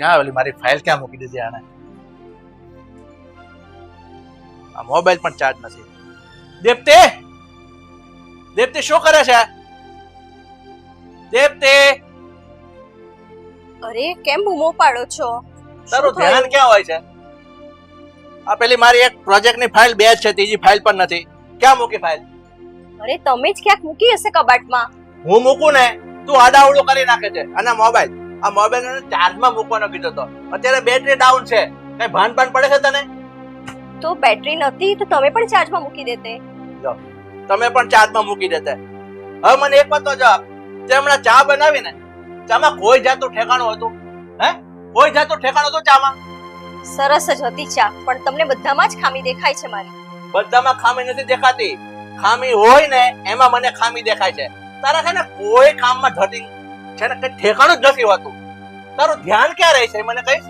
ક્યાં ઓલી મારી ફાઇલ ક્યાં મૂકી દીધી આને? આ મોબાઈલ પણ ચાર્જ નથી. દેપ્તે, દેપ્તે શું કરે છે? દેપ્તે, અરે કેમ બૂમો પાડો છો? તારું ધ્યાન ક્યાં હોય છે? આ પેલી મારી એક પ્રોજેક્ટની ફાઇલ બે જ છે, ત્રીજી ફાઇલ પણ નથી. ક્યાં મૂકી ફાઇલ? અરે તમે જ ક્યાંક મૂકી હશે કબાટમાં. હું મૂકું ને તું આડાવડું કરી નાખે છે. અને આ મોબાઈલ ચાર્જમાં મૂકવાનો કીધો તો. અત્યારે બેટરી ડાઉન છે. કઈ ભાન પડે છે તને? તો બેટરી નથી તો તમે પણ ચાર્જમાં મૂકી દેતે. જો તમે પણ ચાર્જમાં મૂકી દેતે. હવે મને એક વાત તો જવાબ, તે હમણાં ચા બનાવી ને, ચામાં કોઈ જાતનું ઠેકાણું હતું? હે, કોઈ જાતનું ઠેકાણું હતું ચામાં? સરસ જ હતી ચા, પણ તમને બધામાં જ ખામી દેખાય છે મારી. બધામાં ખામી નથી દેખાતી. ખામી હોય ને એમાં મને ખામી દેખાય છે. તારા છે ને કોઈ કામમાં ધતિંગ છે ને, કઈ ઠેકાણું જ નથી હોતું. તારું ધ્યાન ક્યાં રહે છે મને કહીશ?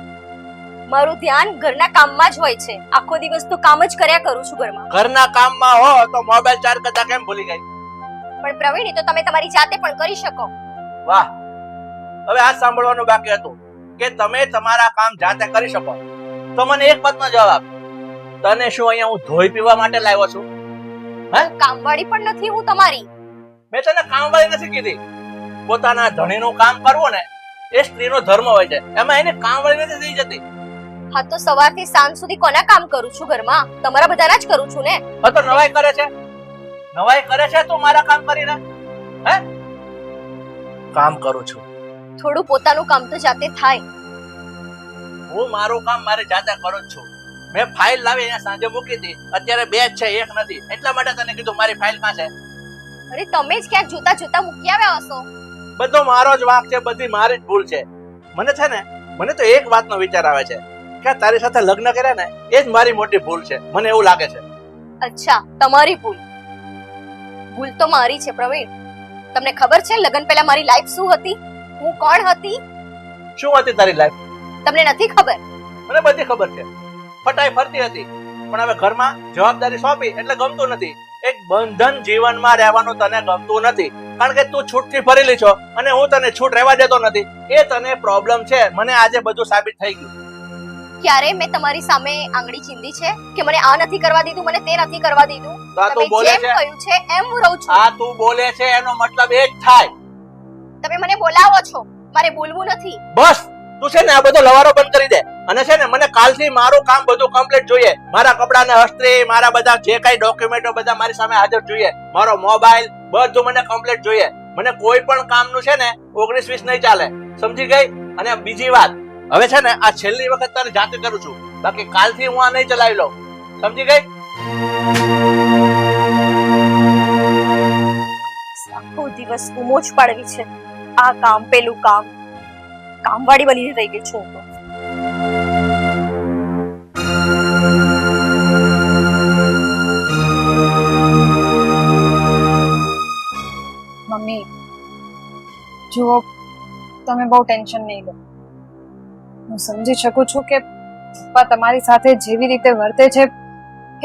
મારું ધ્યાન ઘરના કામમાં જ હોય છે. આખો દિવસ તો કામ જ કર્યા કરું છું ઘરમાં. ઘરના કામમાં હો તો મોબાઈલ ચાર્જ કરતા કેમ ભૂલી ગઈ? પણ પ્રવીણ, એ તો તમે તમારી જાતે પણ કરી શકો. વાહ, હવે આ સાંભળવાનું બાકી હતું કે તમે તમારા કામ જાતે કરી શકો. તો મને એક વાતનો જવાબ, તને શું અહીંયા હું ધોઈ પીવા માટે લાવ્યો છું? હે, કામવાળી પણ નથી હું તમારી. મેં તને કામવાળી નથી કીધી. પોતાના ધણીનું કામ કરવું ને એ સ્ત્રીનો ધર્મ હોય છે. એમાં એને કામવાળી નથી થઈ જતી. હા તો સવારથી સાંજ સુધી કોના કામ કરું છું ઘરમાં? તમારા બધાના જ કરું છું ને. હા તો નવાઈ કરે છે, નવાઈ કરે છે તું મારા કામ કરીને? હે, કામ કરું છું. થોડું પોતાનું કામ તો જાતે થાય. હું મારું કામ મારી જાતે કરું જ છું. મેં ફાઇલ લાવી અહીંયા સાંજે મૂકી હતી. અત્યારે બે જ છે, એક નથી. એટલા માટે તને કીધું મારી ફાઇલ ક્યાં છે. અરે તમે જ ક્યાંક જોતા જોતા મૂકી આવ્યા હશો. બધો મારો જ વાંક છે, બધી મારી જ ભૂલ છે. મને છે ને, મને તો એક વાતનો વિચાર આવે છે કે તારી સાથે લગ્ન કર્યા ને એ જ મારી મોટી ભૂલ છે. મને એવું લાગે છે. અચ્છા, તમારી ભૂલ. ભૂલ તો મારી છે પ્રવીણ. તમને ખબર છે લગ્ન પહેલા મારી લાઈફ શું હતી? હું કોણ હતી? શું હતી તારી લાઈફ? તમને નથી ખબર? મને બધી ખબર છે. ફટાઈ ફરતી હતી, પણ હવે ઘરમાં જવાબદારી સોંપી એટલે ગમતું નથી. એક બંધન જીવનમાં રહેવાનું તને ગમતું નથી, કારણ કે તું છૂટથી ફરેલી છો અને હું તને છૂટ રહેવા દેતો નથી. એ તને પ્રોબ્લેમ છે. મને આજે બધું સાબિત થઈ ગયું. ક્યારે મેં તમારી સામે આંગળી ચીંધી છે કે મને આ નથી કરવા દીધું, મને તે નથી કરવા દીધું? તો આ તું બોલે જેમ છે, કહ્યું છે એમ હું રહું છું. આ તું બોલે છે એનો મતલબ એ જ થાય. તમે મને બોલાવો છો, મારે બોલવું નથી. બસ તું છે ને આ બધો લવારો બંધ કરી દે. અને છે ને મને કાલથી મારું કામ બધું કમ્પ્લીટ જોઈએ. મારા કપડાને અસ્ત્રી, મારા બધા જે કઈ ડોક્યુમેન્ટો બધા મારી સામે હાજર જોઈએ. મારો મોબાઈલ બધું મને કમ્પ્લીટ જોઈએ. મને કોઈ પણ કામનું છે ને 19-20 નહીં ચાલે. સમજી ગઈ? અને બીજી વાત, હવે છે ને આ છેલ્લી વખત તારે જાતે કરું છું, બાકી કાલથી હું આ નહીં ચલાવી લઉં. સમજી ગઈ? આખો દિવસ ઉમો જ પાડવી છે. આ કામ પેલું કામ, કામવાળી બનીને રહી ગઈ છું હું તો. મમ્મી જુઓ, તમે બહુ ટેન્શન નહીં લો. હું સમજી શકું છું કે પપ્પા તમારી સાથે જેવી રીતે વર્તે છે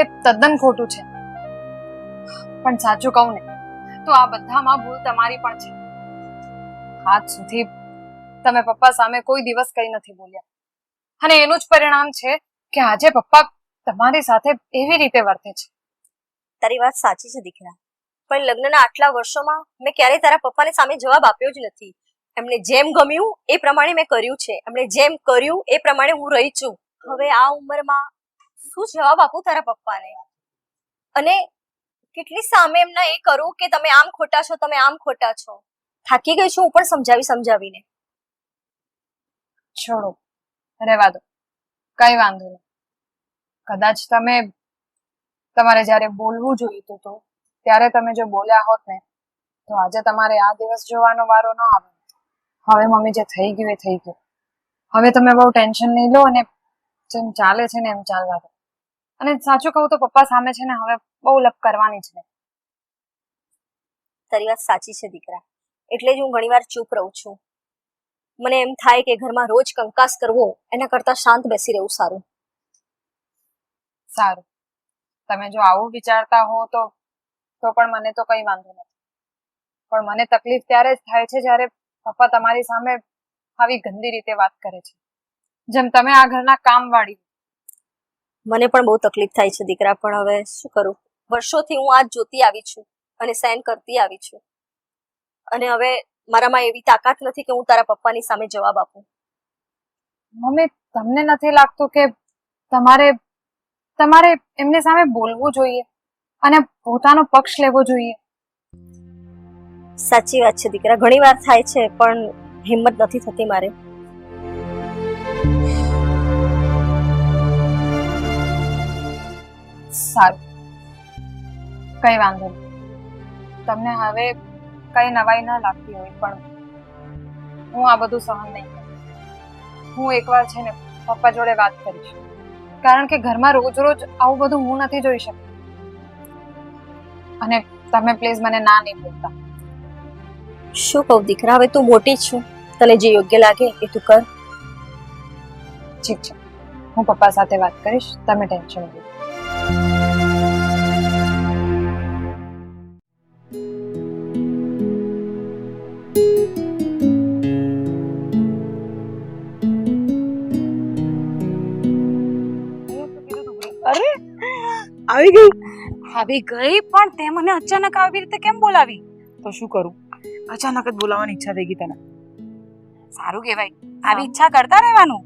એ તદ્દન ખોટું છે, પણ સાચું કહું ને તો આ બધામાં ભૂલ તમારી પણ છે. આજ સુધી તમે પપ્પા સામે કોઈ દિવસ કંઈ નથી બોલ્યા, અને એનું જ પરિણામ છે કે આજે પપ્પા તમારી સાથે એવી રીતે વર્તે છે. તારી વાત સાચી છે દીકરા, પણ લગ્નના આટલા વર્ષોમાં મેં ક્યારેય તારા પપ્પાને સામે જવાબ આપ્યો જ નથી. એમને જેમ ગમ્યું એ પ્રમાણે મેં કર્યું છે. એમણે જેમ કર્યું એ પ્રમાણે હું રહી છું. હવે આ ઉંમરમાં શું જવાબ આપું તારા પપ્પાને? અને કેટલી સામે એમના એ કરું કે તમે આમ ખોટા છો, તમે આમ ખોટા છો. થાકી ગઈ છું હું પણ સમજાવીને. છોડો, રહેવા દો, કઈ વાંધો નહીં. કદાચ તમે તમારે જ્યારે બોલવું જોઈતું હતું ત્યારે તમે જો બોલ્યા હોત ને તો આજે તમારે આ દિવસ જોવાનો વારો ન આવે. હવે મમ્મી જે થઈ ગયું એ થઈ ગયું. હવે તમે બહુ ટેન્શન નહીં લો અને જેમ ચાલે છે ને એમ ચાલવા દો. અને સાચું કહું તો પપ્પા સામે છે ને હવે બહુ લપ કરવાની જ નહીં. તારી વાત સાચી છે દીકરા, એટલે જ હું ઘણીવાર ચૂપ રહું છું. મને એમ થાય કે ઘરમાં રોજ કંકાસ કરવો એના કરતા શાંત બેસી રહેવું સારું. સારું, તમે જો આવું વિચારતા હો તો પણ મને તો કઈ વાંધો નથી, પણ મને તકલીફ ત્યારે જ થાય છે જ્યારે પપ્પા તમારી સામે આવી ગંદી રીતે વાત કરે છે. જેમ તમે આ ઘરના કામવાળી. મને પણ બહુ તકલીફ થાય છે દીકરા, પણ હવે શું કરું? વર્ષોથી હું આ જ જોતી આવી છું અને સહન કરતી આવી છું, અને હવે મારામાં એવી તાકાત નથી કે હું તારા પપ્પાની સામે જવાબ આપું. મમ્મી, તમને નથી લાગતું કે તમારે તમારે એમની સામે બોલવું જોઈએ અને પોતાનો પક્ષ લેવો જોઈએ? સાચી વાત છે દીકરા, ઘણી વાર થાય છે, પણ હિંમત નથી થતી મારે. સારું, કઈ વાંધો નહીં. તમને હવે કઈ નવાઈ ન લાગતી હોય, પણ હું આ બધું સહન નહીં કરું. હું એકવાર છે ને પપ્પા જોડે વાત કરીશ, કારણ કે ઘરમાં રોજ રોજ આવું બધું હું નથી જોઈ શકતી. અને તમે પ્લીઝ મને ના નહીં બોલતા. શું કહું દીકરા, હવે તું મોટી જ છું, તને જે યોગ્ય લાગે એ તું કર. ઠીક છે, હું પપ્પા સાથે વાત કરીશ, તમે ટેન્શન ન લો. અરે આવી ગઈ. આવી ગઈ, પણ તે મને અચાનક આવી રીતે કેમ બોલાવી? તો શું કરું, અચાનક જ બોલાવવાની ઈચ્છા થઈ ગઈ તને. સારું કહેવાય, આવી ઈચ્છા કરતા રહેવાનું.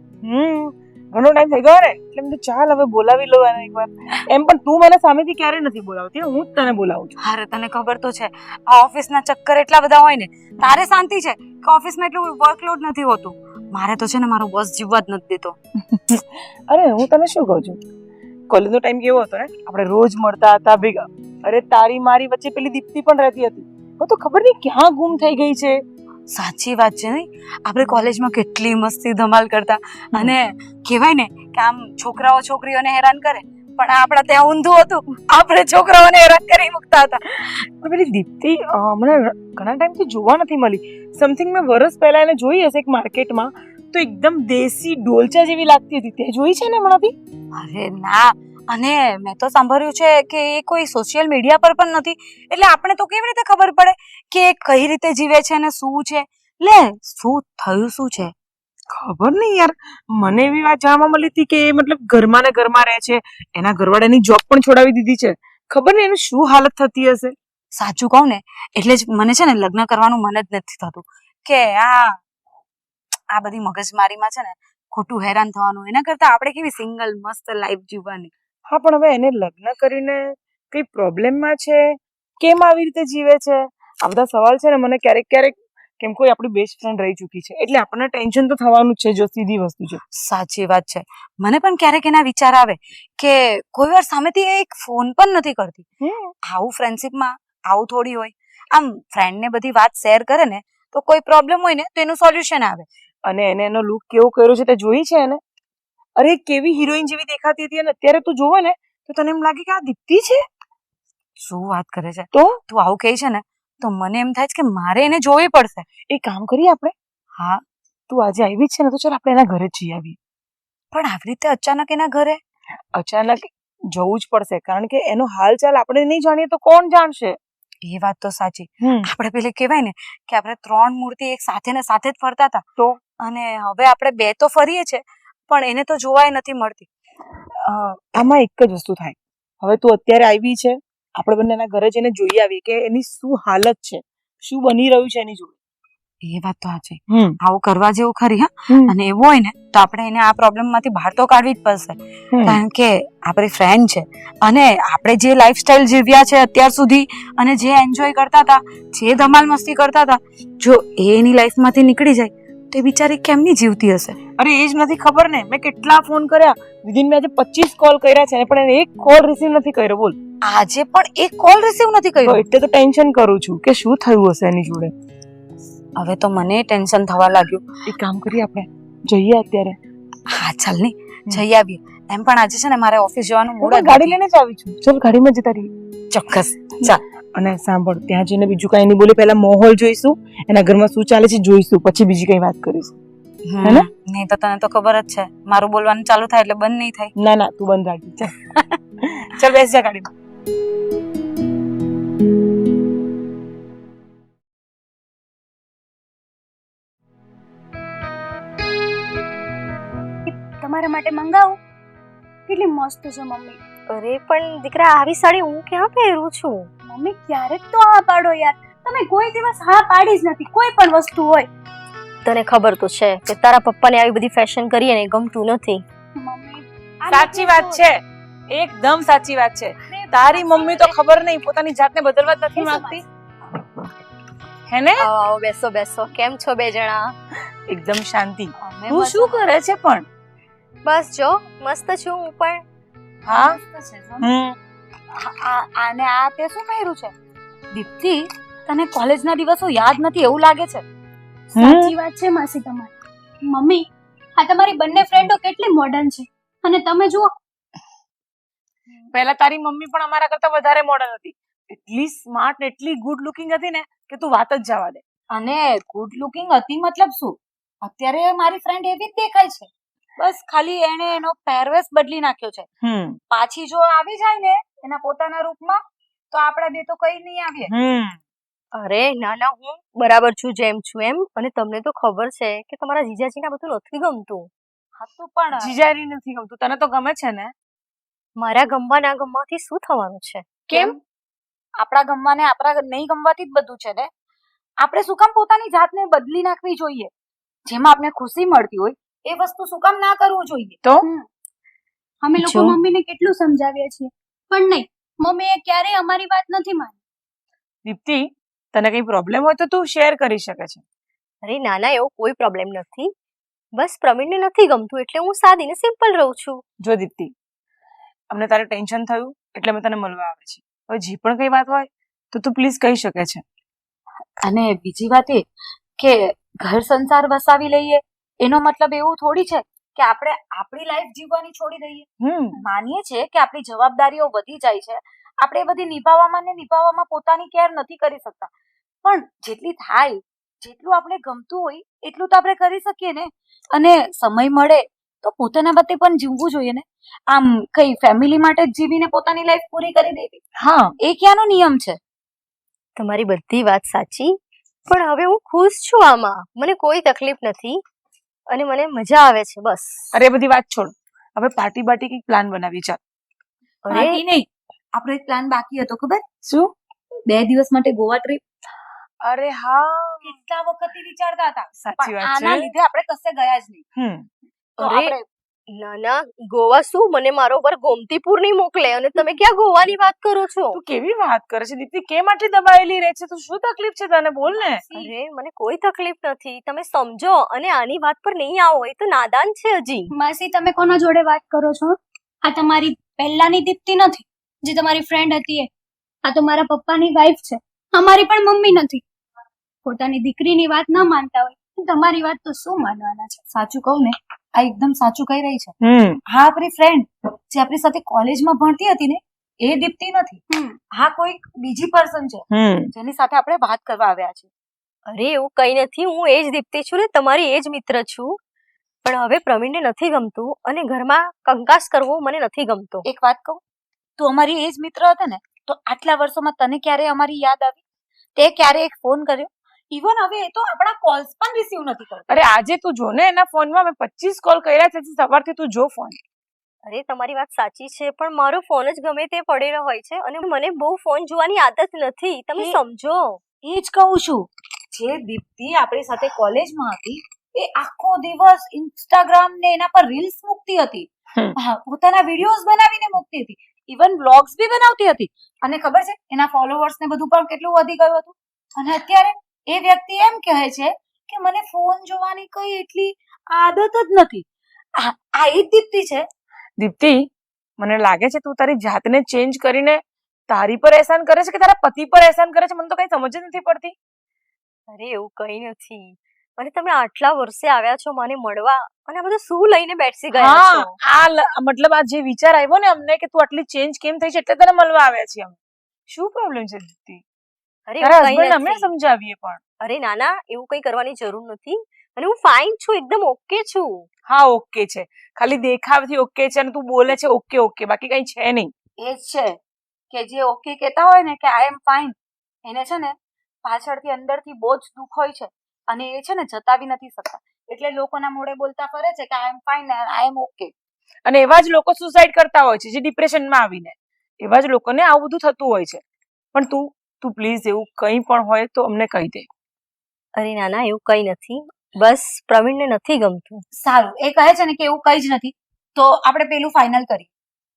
ઘણો ટાઈમ થઈ ગયો ને, એટલે મેં કીધું ચાલ હવે બોલાવી લો એને એકવાર. એમ પણ તું મને સામેથી ક્યારે નથી બોલાવતી, હું જ તને બોલાવું છું. અરે તને ખબર તો છે, આ ઓફિસના ચક્કર એટલા બધા હોય ને. તારે શાંતિ છે કે ઓફિસમાં એટલું વર્કલોડ નથી હોતું. મારે તો છે ને મારો બોસ જીવવા જ નથી દેતો. અરે હું તને શું કહું છું, કોલેજનો ટાઈમ કેવો હતો ને, આપણે રોજ મળતા હતા ભેગા. અરે તારી મારી વચ્ચે પેલી દીપ્તિ પણ રહેતી હતી, હું તો ખબર નહીં ક્યાં ગુમ થઈ ગઈ છે. સાચી વાત છે નહીં, આપણે કોલેજમાં કેટલી મસ્તી ધમાલ કરતા, અને કહેવાય ને કે આમ છોકરાઓ છોકરીઓને હેરાન કરે, પણ આપણા ત્યાં ઊંધું હતું, આપણે છોકરાઓને હેરાન કરી મૂકતા હતા. પણ પેલી દીપ્તિ મને ઘણા ટાઈમથી જોવા નથી મળી. સમથિંગ મેં વર્ષ પહેલા એને જોઈ હશે એક માર્કેટમાં, તો એકદમ દેશી ડોલચા જેવી લાગતી હતી. તે જોઈ છે ને હમણાંથી? અરે ના, અને મેં તો સાંભળ્યું છે કે એ કોઈ સોશિયલ મીડિયા પર પણ નથી, એટલે આપણે તો કેવી રીતે ખબર પડે કે એ કઈ રીતે જીવે છે ને શું છે? લે, શું થયું શું છે? ખબર નહીં યાર, મને એવી વાત જાણવા મળી હતી કે એ મતલબ ઘરમાં ને ઘરમાં રહે છે, એના ઘરવાળાની જોબ પણ છોડાવી દીધી છે. ખબર નહીં એનું શું હાલત થતી હશે. સાચું કહું ને, એટલે જ મને છે ને લગ્ન કરવાનું મન જ નથી થતું, કે આ બધી મગજમારીમાં છે ને ખોટું હેરાન થવાનું, એના કરતા આપણે કેવી સિંગલ મસ્ત લાઈફ જીવવાની. હા, પણ હવે એને લગ્ન કરીને કઈ પ્રોબ્લેમમાં છે, કેમ આવી રીતે જીવે છે, આ બધા સવાલ છે ને મને ક્યારેક ક્યારેક, કેમ કોઈ આપણી બેસ્ટ ફ્રેન્ડ રહી ચૂકી છે એટલે આપણને ટેન્શન તો થવાનું જ છે, જો સીધી વસ્તુ છે. સાચી વાત છે, મને પણ ક્યારેક એના વિચાર આવે કે કોઈ વાર સામેથી એક ફોન પણ નથી કરતી. આવું ફ્રેન્ડશિપમાં આવું થોડી હોય. આમ ફ્રેન્ડને બધી વાત શેર કરે ને તો કોઈ પ્રોબ્લેમ હોય ને તો એનું સોલ્યુશન આવે. અને એને એનો લુક કેવો કર્યો છે તે જોઈ છે એને? અરે કેવી હિરોઈન જેવી દેખાતી હતી, અને અત્યારે તું જોવે ને તો તને એમ લાગે કે આ દીપ્તિ છે. શું વાત કરે છે? તો તું આવું કહે છે ને તો મને એમ થાય છે કે મારે એને જોવી પડશે. એ કામ કરીએ આપણે. હા, તું આજે આવી જ છે ને, તો ચાલ આપણે એના ઘરે જ જઈ આવીએ. પણ આવી રીતે અચાનક એના ઘરે? અચાનક જવું જ પડશે, કારણ કે એનો હાલ ચાલ આપણે નહીં જાણીએ તો કોણ જાણશે? એ વાત તો સાચી. આપણે પેલે કહેવાય ને કે આપણે 3 મૂર્તિ એક સાથે ને સાથે જ ફરતા હતા, તો અને હવે આપણે 2 તો ફરીએ છે, પણ એને તો જોવાય નથી મળતી. આમાં એક જ વસ્તુ થાય, હવે તું અત્યારે આવી છે, આપણે બંને એના ઘરે જઈને જોઈ આવીએ કે એની શું હાલત છે, શું બની રહ્યું છે એની જોડે. એ વાત તો સાચી, આવું કરવા જેવું ખરી. હા, અને એવું હોય ને તો આપણે એને આ પ્રોબ્લેમ માંથી બહાર તો કાઢવી જ પડશે, કારણ કે આપણી ફ્રેન્ડ છે, અને આપણે જે લાઈફસ્ટાઈલ જીવ્યા છે અત્યાર સુધી, અને જે એન્જોય કરતા હતા, જે ધમાલ મસ્તી કરતા હતા, જો એ એની લાઈફ માંથી નીકળી જાય તો એ બિચારી કેમની જીવતી હશે? અરે એ જ નથી ખબર ને, મેં કેટલા ફોન કર્યા, વિધિન મેં આજે 25 કોલ કર્યા છે પણ એને એક કોલ રિસીવ નથી કર્યો. બોલ, આજે પણ એક કોલ રિસીવ નથી કર્યો. એટલે તો ટેન્શન કરું છું કે શું થયું હશે એની જોડે. હવે તો મને ટેન્શન થવા લાગ્યું. એક કામ કરીએ, આપણે જઈએ અત્યારે. હા ચાલ ને, જઈ આવીએ. એમ પણ આજે છે ને મારે ઓફિસ જવાનું મૂડ જ ગાડી લઈને જ આવી છું. ચાલ ગાડીમાં જતા રહીએ. ચોક્કસ, ચાલ. અને સાંભળ, ત્યાં જઈને બીજું કઈ નહીં બોલે, પહેલા માહોલ જોઈશું, એના ઘરમાં શું ચાલે છે જોઈશું, પછી બીજી કઈ વાત કરીશું. હે ને? નહીં તો તને તો ખબર જ છે, મારું બોલવાનું ચાલુ થાય એટલે બંધ નહીં થાય. ના ના, તું બંધ રાખી. ચાલ ચાલ, બેસ જા ગાડીમાં. તમારા માટે મંગાવું? કેટલી મસ્ત છે મમ્મી. અરે પણ દીકરા આવી સાડી હું ક્યાં પહેરું છું? મમ્મી ક્યારેક તો હા પાડો યાર. તમે કોઈ દિવસ હા પાડી જ નથી કોઈ પણ વસ્તુ હોય. તને ખબર તો છે કે તારા પપ્પાને આવી બધી ફેશન કરીએ ને ગમતું નથી. મમ્મી આ સાચી વાત છે, એકદમ સાચી વાત છે. તારી મમ્મી તો ખબર નહીં પોતાની જાતને બદલવા જ નથી માંગતી, હે ને? આવો આવો બેસો બેસો. કેમ છો બે જણા? એકદમ શાંતિ. અમે તું શું કરે છે પણ? બસ જો મસ્ત છું હું પણ. હા મસ્ત છે જો ને. આને આ તે શું પહેર્યું છે? દીપ્તિ, તને કોલેજના દિવસો યાદ નથી એવું લાગે છે. સાચી વાત છે માસી તમારી. મમ્મી આ તમારી બંને ફ્રેન્ડો કેટલી મોડર્ન છે અને તમે જુઓ. પહેલા તારી મમ્મી પણ અમારા કરતા વધારે મોડર્ન હતી, એટલી સ્માર્ટ એટલી ગુડ લુકિંગ હતી ને કે તું વાત જ જવા દે. અને ગુડ લુકિંગ હતી મતલબ શું? અત્યારે મારી ફ્રેન્ડ એવી જ દેખાય છે, બસ ખાલી એને એનો પહેરવેશ બદલી નાખ્યો છે. પાછી જો આવી જાય ને એના પોતાના રૂપમાં તો આપણે બે તો કઈ નહીં આવીએ. અરે ના ના હું બરાબર છું જેમ છું એમ. અને તમને તો ખબર છે કે તમારા જીજાજીને આ બધું નથી ગમતું. હતું પણ જીજારી નથી ગમતું, તને તો ગમે છે ને? મારા ગમવા ના ગમવાથી શું થવાનું છે? કેમ? આપણા ગમવા ને આપણા નહીં ગમવાથી જ બધું છે ને. આપણે શું કામ પોતાની જાતને બદલી નાખવી જોઈએ? જેમાં આપણે ખુશી મળતી હોય એ વસ્તુ શું કામ ના કરવું જોઈએ? તો અમે લોકો જો. મમ્મીને કેટલું સમજાવીએ છીએ પણ નહીં, મમ્મીએ ક્યારેય અમારી વાત નથી માની. દીપ્તિ, તને કઈ પ્રોબ્લેમ હોય તો તું શેર કરી શકે છે. અરે ના ના એવો કોઈ પ્રોબ્લેમ નથી. બસ પ્રવીણને નથી ગમતું એટલે હું સાદી ને સિમ્પલ રહું છું. જો દીપ્તિ, અમને તારે ટેન્શન થયું એટલે અમે તને મળવા આવે છે. હવે જે પણ કઈ વાત હોય તો તું પ્લીઝ કહી શકે છે. અને બીજી વાત એ કે ઘર સંસાર વસાવી લઈએ એનો મતલબ એવું થોડી છે કે આપણે આપણી લાઈફ જીવવાની છોડી દઈએ. માનીએ છીએ કે આપણી જવાબદારીઓ વધી જાય છે, આપણે એ બધી નિભાવવામાં પોતાની કેર નથી કરી શકતા, પણ જેટલી થાય જેટલું આપણે ગમતું હોય એટલું તો આપણે કરી શકીએ ને. અને સમય મળે તો પોતાના વતે પણ જીવવું જોઈએ ને. આમ કઈ ફેમિલી માટે જ જીવીને પોતાની લાઈફ પૂરી કરી દેવી, હા, એ ક્યાંનો નિયમ છે? તમારી બધી વાત સાચી, પણ હવે હું ખુશ છું આમાં. મને કોઈ તકલીફ નથી અને મને મજા આવે છે બસ. અરે બધી વાત છોડ, હવે પાર્ટી બાર્ટી કઈક પ્લાન બનાવી ચાલ. અરે પાર્ટી નહીં, આપણો એક પ્લાન બાકી હતો ખબર? શું? 2 દિવસ માટે ગોવા ટ્રીપ. અરે હા, કેટલા વખતથી વિચારતા હતા, સાચી પણ વાત આના છે. લીધે આપણે કશે ગયા જ નહીં. તો અરે આપણે ના ના ગોવા શું, મને મારો પર ગોમતીપુર નહીં મોકલે અને તમે ક્યાં ગોવાની વાત કરો છો? તું કેવી વાત કરે છે દીપ્તિ? કેમ આટલી દબાયેલી રહે છે? તું શું તકલીફ છે તને? બોલ ને. અરે મને કોઈ તકલીફ નથી, તમે સમજો અને આની વાત પર નહીં આવો. એ તો નાદાન છે હજી. માસી તમે કોના જોડે વાત કરો છો? આ તમારી પહેલાની દીપ્તિ નથી જે તમારી ફ્રેન્ડ હતી એ. આ તો મારા પપ્પાની વાઈફ છે, અમારી પણ મમ્મી નથી. પોતાની દીકરીની વાત ના માનતા હોય તમારી વાત તો શું માનવાના છે? સાચું કહું ને, આ એકદમ સાચું કહી રહી છે. હા, આપણી ફ્રેન્ડ જે આપણી સાથે કોલેજમાં ભણતી હતી ને એ દીપ્તિ નથી. હા, કોઈક બીજી પર્સન છે જેની સાથે આપણે વાત કરવા આવ્યા છે. અરે એવું કઈ નથી, હું એ જ દીપ્તિ છું ને, તમારી એ જ મિત્ર છું. પણ હવે પ્રવીણને નથી ગમતું અને ઘરમાં કંકાસ કરવો મને નથી ગમતો. એક વાત કહું, તું અમારી એ જ મિત્ર હતા ને તો આટલા વર્ષોમાં તને ક્યારે અમારી યાદ આવી? તે ક્યારે એક ફોન કર્યો? ઇવન હવે એ તો આપણા કોલ્સ પણ રિસીવ નથી કરતો. અરે આજે તું જો ને એના ફોનમાં મેં 25 કોલ કર્યા છે સવારથી, તું જો ફોન. અરે તમારી વાત સાચી છે, પણ મારો ફોન જ ગમે તે પડેલો હોય છે અને મને બહુ ફોન જોવાની આદત નથી, તમે સમજો. એ જ કહું છું, જે દીપ્તિ આપણી સાથે કોલેજમાં હતી એ આખો દિવસ ઇન્સ્ટાગ્રામ ને એના પર રીલ્સ મૂકતી હતી, પોતાના વિડીયોઝ બનાવીને મૂકતી હતી, ઇવન વ્લોગ્સ બી બનાવતી હતી. અને ખબર છે એના ફોલોવર્સ ને બધું પણ કેટલું વધી ગયું હતું. અને અત્યારે એ વ્યક્તિ એમ કહે છે કે મને ફોન જોવાની કઈ એટલી આદત જ નથી. આ એ જ દીપ્તિ છે. દીપ્તિ, મને લાગે છે તું તારી જાતને ચેન્જ કરીને તારી પર એહસાન કરે છે કે તારા પતિ પર એહસાન કરે છે? મને તો કઈ સમજ જ નથી પડતી. અરે એવું કઈ નથી, અને તમે આટલા વર્ષે આવ્યા છો મને મળવા અને આ બધું શું લઈને બેસી ગયા છો? મતલબ આ જે વિચાર આવ્યો ને અમને કે તું આટલી ચેન્જ કેમ થઈ છે એટલે તને મળવા આવ્યા છીએ અમે. શું પ્રોબ્લેમ છે દીપ્તિ? અરે તારા એવું કંઈ હસબન્ડ અમે નથી. સમજાવીએ પણ. અરે ના ના એવું કઈ કરવાની જરૂર નથી અને હું ફાઇન છું, એકદમ ઓકે છું. હા ઓકે છે, ખાલી દેખાવથી ઓકે છે અને તું બોલે છે ઓકે ઓકે, બાકી કઈ છે નહીં. એ જ છે કે જે ઓકે કહેતા હોય ને કે આઈ એમ ફાઇન, એને છે ને પાછળથી અંદરથી બહુ જ દુઃખ હોય છે અને એ છે ને જતાવી નથી શકતા. એટલે લોકોના મોઢે બોલતા ફરે છે કે આઈ am fine I M okay. અને એવા જ લોકો સુસાઇડ કરતા હોય છે જે ડિપ્રેશનમાં આવીને. એવા જ લોકોને આવું બધું થતું હોય છે. પણ તું પ્લીઝ એવું કંઈ પણ હોય તો અમને કહી દે. અરે નાના એવું કઈ નથી, બસ પ્રવીણને નથી ગમતું. સારું, એ કહે છે ને કે એવું કઈ જ નથી, તો આપણે પેલું ફાઇનલ કરીએ.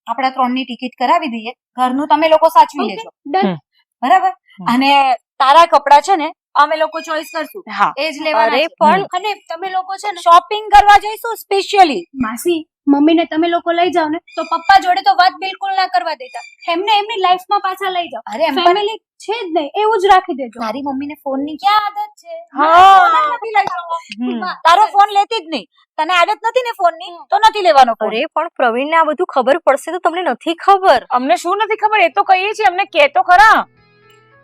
આપણે 3ની ટિકિટ કરાવી દઈએ, ઘરનું તમે લોકો સાચવી લેજો, ડન. બરાબર? અને તારા કપડા છે ને અમે લોકો ચોઈસ કરશું, હા એ જ લેવાના અરે છે. પણ અને તમે લોકો છે ને શોપિંગ કરવા જઈશું સ્પેશિયલી. માસી મમ્મીને તમે લોકો લઈ જાઓ ને તો પપ્પા જોડે તો વાત બિલકુલ ના કરવા દેતા. એમને એમની લાઈફમાં પાછા લઈ જાઓ. અરે એમ પણ ફેમિલી છે જ નહીં, એવું જ રાખી દેજો. તારી મમ્મીને ફોનની ક્યાં આદત છે? હા. મને નથી લઈ જવો. હમ. તારો ફોન લેતી જ નહીં. તને આદત નથી ને ફોનની, તો નથી લેવાનો ફોન. અરે પણ પ્રવીણને આ બધું ખબર પડશે તો તમને નથી ખબર. અમને શું નથી ખબર, એ તો કહીએ છીએ, અમને કે તો ખરા.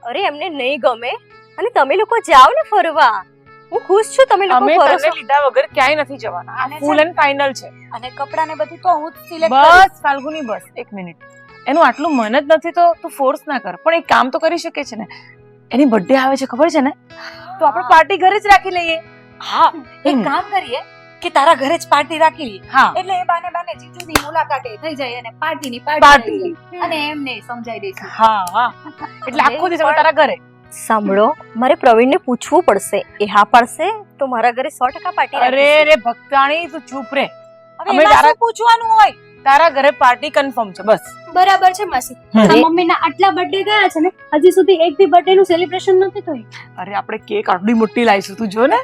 અરે એમને નહીં ગમે અને તમે લોકો જાઓ ને ફરવા. હું ખુશ છું તમે લોકો અમે ફરો તને છો. લીધા વગર ક્યાંય નથી જવાના. અને ફૂલ એન્ડ ફાઇનલ છે. અને કપડા ને બધું તો હું જ સિલેક્ટ કરીશ. બસ ફાલ્ગુની, બસ 1 મિનિટ. એનું આટલું મન જ નથી તો તું ફોર્સ ના કર. પણ એક કામ તો કરી શકે છે ને, એની બર્થડે આવે છે ખબર છે ને, તો આપણે પાર્ટી ઘરે જ રાખી લઈએ. હા, એક હમ. કામ કરીએ કે તારા ઘરે જ પાર્ટી રાખી લઈએ. હા, એટલે એ બાને જીજુની મુલાકાતે થઈ જાય અને પાર્ટીની પાર્ટી. પાર્ટી અને એમને સમજાઈ દઈશું. હા. એટલે આખો દિવસ અમે તારા ઘરે. સાંભળો, મારે પ્રવીણને પૂછવું પડશે. એ હા પાડશે તો મારા ઘરે 100% પાર્ટી અરે રાખીશું. રે ભક્તાણી, તું ચૂપ રે. હવે અમે એમાં તારા- શું પૂછવાનું હોય? તારા ઘરે પાર્ટી કન્ફર્મ છે, બસ. બરાબર છે માસી. હમ. આ મમ્મીના આટલા બર્થડે ગયા છે ને, હજી સુધી એક બી બર્થડે નું સેલિબ્રેશન નથી થયું. અરે આપણે કેક આટલી મોટી લાવીશું, તું જો ને.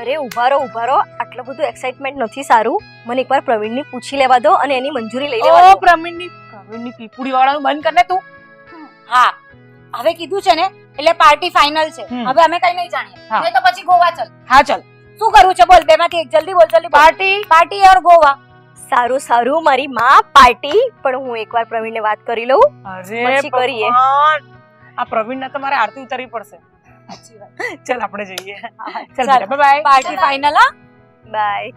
અરે ઉભા રહો, આટલું બધું એક્સાઇટમેન્ટ નથી સારું. મને એકવાર પ્રવીણને પૂછી લેવા દો અને એની મંજૂરી લઈ લેવા ઓ દો. પ્રવીણની પીપુડી વાળાનું બંધ કર ને તું. હા, હવે કીધું છે ને એટલે પાર્ટી ફાઇનલ છે. હમ. હવે અમે કઈ નહીં જાણીએ. હા. નહીં તો પછી ગોવા ચાલ. હા ચાલ. શું કરવું છે બોલ, બેમાંથી એક જલ્દી બોલ, જલ્દી બોલ. પાર્ટી ઓર ગોવા. સારું મારી માં પાર્ટી, પણ હું એકવાર પ્રવીણને વાત કરી લઉં. અરે પછી કરીએ. ભગવાન, આ પ્રવીણને તમારે આરતી ઉતારવી પડશે. સાચી વાત. ચાલ આપણે જઈએ. ચાલ, ચાલ બાય. Party final. હા, બાય.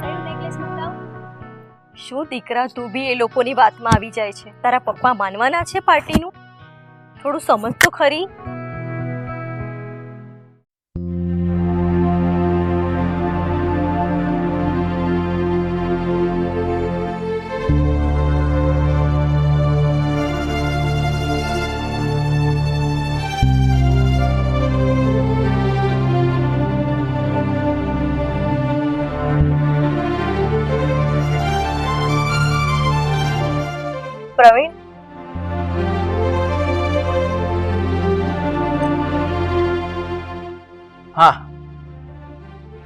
કયું necklace મંગાવું? શું દીકરા, તું બી એ લોકોની વાતમાં આવી જાય છે? તારા પપ્પા માનવાના છે પાર્ટીનું? થોડું સમજ તો ખરી. પ્રવીણ, હા,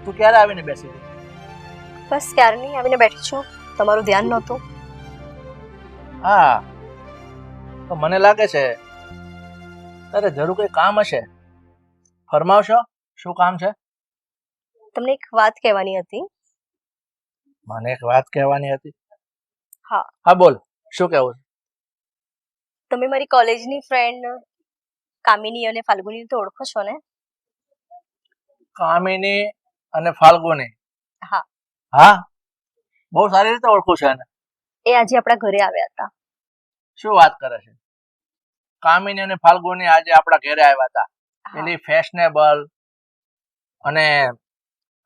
તું ક્યારે આવીને બેસી ગઈ? બસ ક્યારની આવીને બેઠી છું, તમારું ધ્યાન નહોતું. હા, તો મને લાગે છે તારે જરૂર કોઈ કામ હશે. ફરમાવશો, શું કામ છે? તમને એક વાત કહેવાની હતી. મને એક વાત કહેવાની હતી. હા. હા બોલ, શું કહેવું છે? તમે મારી કોલેજની ફ્રેન્ડ કામિની અને ફાલ્ગુની તો ઓળખો છો ને? કામિની અને ફાલ્ગુની? હા. હા, બહુ સારી રીતે ઓળખું છે એને. એ આજે આપણા ઘરે આવ્યા હતા. શું વાત કરે છે? કામિની અને ફાલ્ગુની આજે આપણા ઘરે આવ્યા હતા. પેલી ફેશનેબલ અને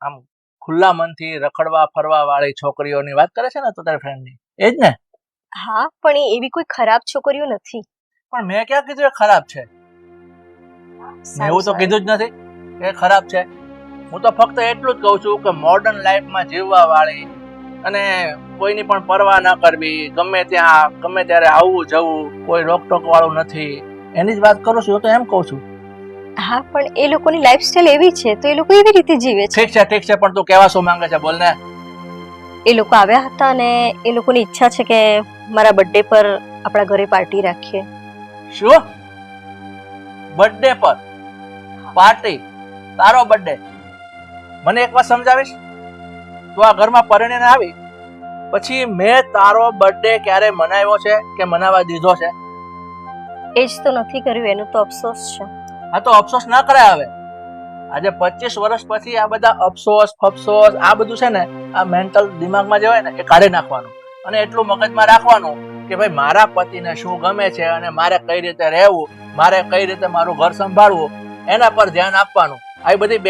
આમ ખુલ્લા મનથી રખડવા ફરવા વાળી છોકરીઓની વાત કરે છે ને તો તારી ફ્રેન્ડની, એ જ ને? હા, પણ એ એવી કોઈ ખરાબ છોકરીઓ નથી. પણ મેં ક્યાં કીધું એ ખરાબ છે? મેં એવું તો કીધું જ નથી કે ખરાબ છે. હું તો ફક્ત એટલું જ કહું છું કે મોડર્ન લાઈફમાં જીવવા વાળી અને કોઈની પણ પરવા ન કરવી, ગમે ત્યાં ગમે ત્યારે આવવું જવું, કોઈ રોકટોક વાળું નથી, એની જ વાત કરું છું. તો એમ કહું છું. હા, પણ એ લોકોની લાઈફસ્ટાઈલ એવી છે તો એ લોકો એવી રીતે જીવે છે. ઠીક છે, પણ તું કહેવા શું માંગે છે બોલ ને. એ લોકો આવ્યા હતા અને એ લોકોની ઈચ્છા છે કે મારા બર્થડે પર આપણા ઘરે પાર્ટી રાખીએ. શું? બર્થડે પર પાર્ટી? તારો બર્થડે? મને એક વાત સમજાવીશ? તું આ ઘરમાં પરણીને આવી પછી મેં તારો બર્થડે ક્યારે મનાવ્યો છે કે મનાવવા દીધો છે? એ જ તો નથી કર્યું, એનો તો અફસોસ છે. હા, તો અફસોસ ના કરાય. હવે આજે 25 વર્ષ પછી આ બધા અફસોસ ફફસોસ આ બધું છે ને, આ મેન્ટલ દિમાગમાં જે હોય ને એ કાઢી નાખવાનું અને એટલું મગજમાં રાખવાનું કે ભાઈ મારા પતિને શું ગમે છે અને મારે કઈ રીતે રહેવું, મારે કઈ રીતે મારું ઘર સંભાળવું, એના પર ધ્યાન આપવાનું. આવી બધી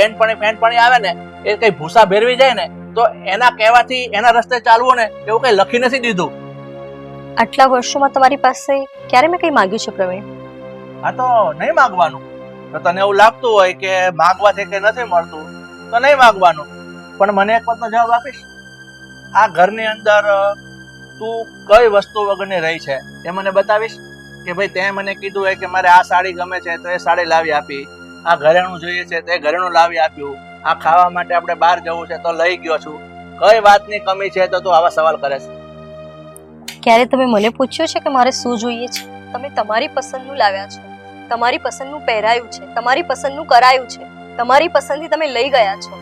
ફેનપણી આવે ને એ કઈ ભૂસા ભેરવી જાય ને તો એના કહેવાથી એના રસ્તે ચાલવું ને એવું કઈ લખી નથી દીધું. આટલા વર્ષોમાં તમારી પાસે ક્યારે મેં કંઈ માંગ્યું છે પ્રવીણ? આ તો નહીં માંગવાનું. તો તને એવું લાગતું હોય કે માંગવાથી કે નથી મળતું તો નહીં માંગવાનું. પણ મને એક વાતનો જવાબ આપીશ? આ ઘરની અંદર તું કઈ વસ્તુ વગરની રહી છે એ મને બતાવીશ? કે ભાઈ તે મને કીધું હોય કે મારે આ સાડી ગમે છે તો એ સાડી લાવી આપી, આ ઘરેણું જોઈએ છે તો એ ઘરેણું લાવી આપ્યું, આ ખાવા માટે આપણે બહાર જવું છે તો લઈ ગયો છું. કઈ વાતની કમી છે તો તું આવા સવાલ કરે છે? ક્યારે તમે મને પૂછ્યું છે કે મારે શું જોઈએ છે? તમે તમારી પસંદનું લાવ્યા છો, તમારી પસંદનું પહેરાયું છે, તમારી પસંદનું કરાયું છે, તમારી પસંદથી તમે લઈ ગયા છો.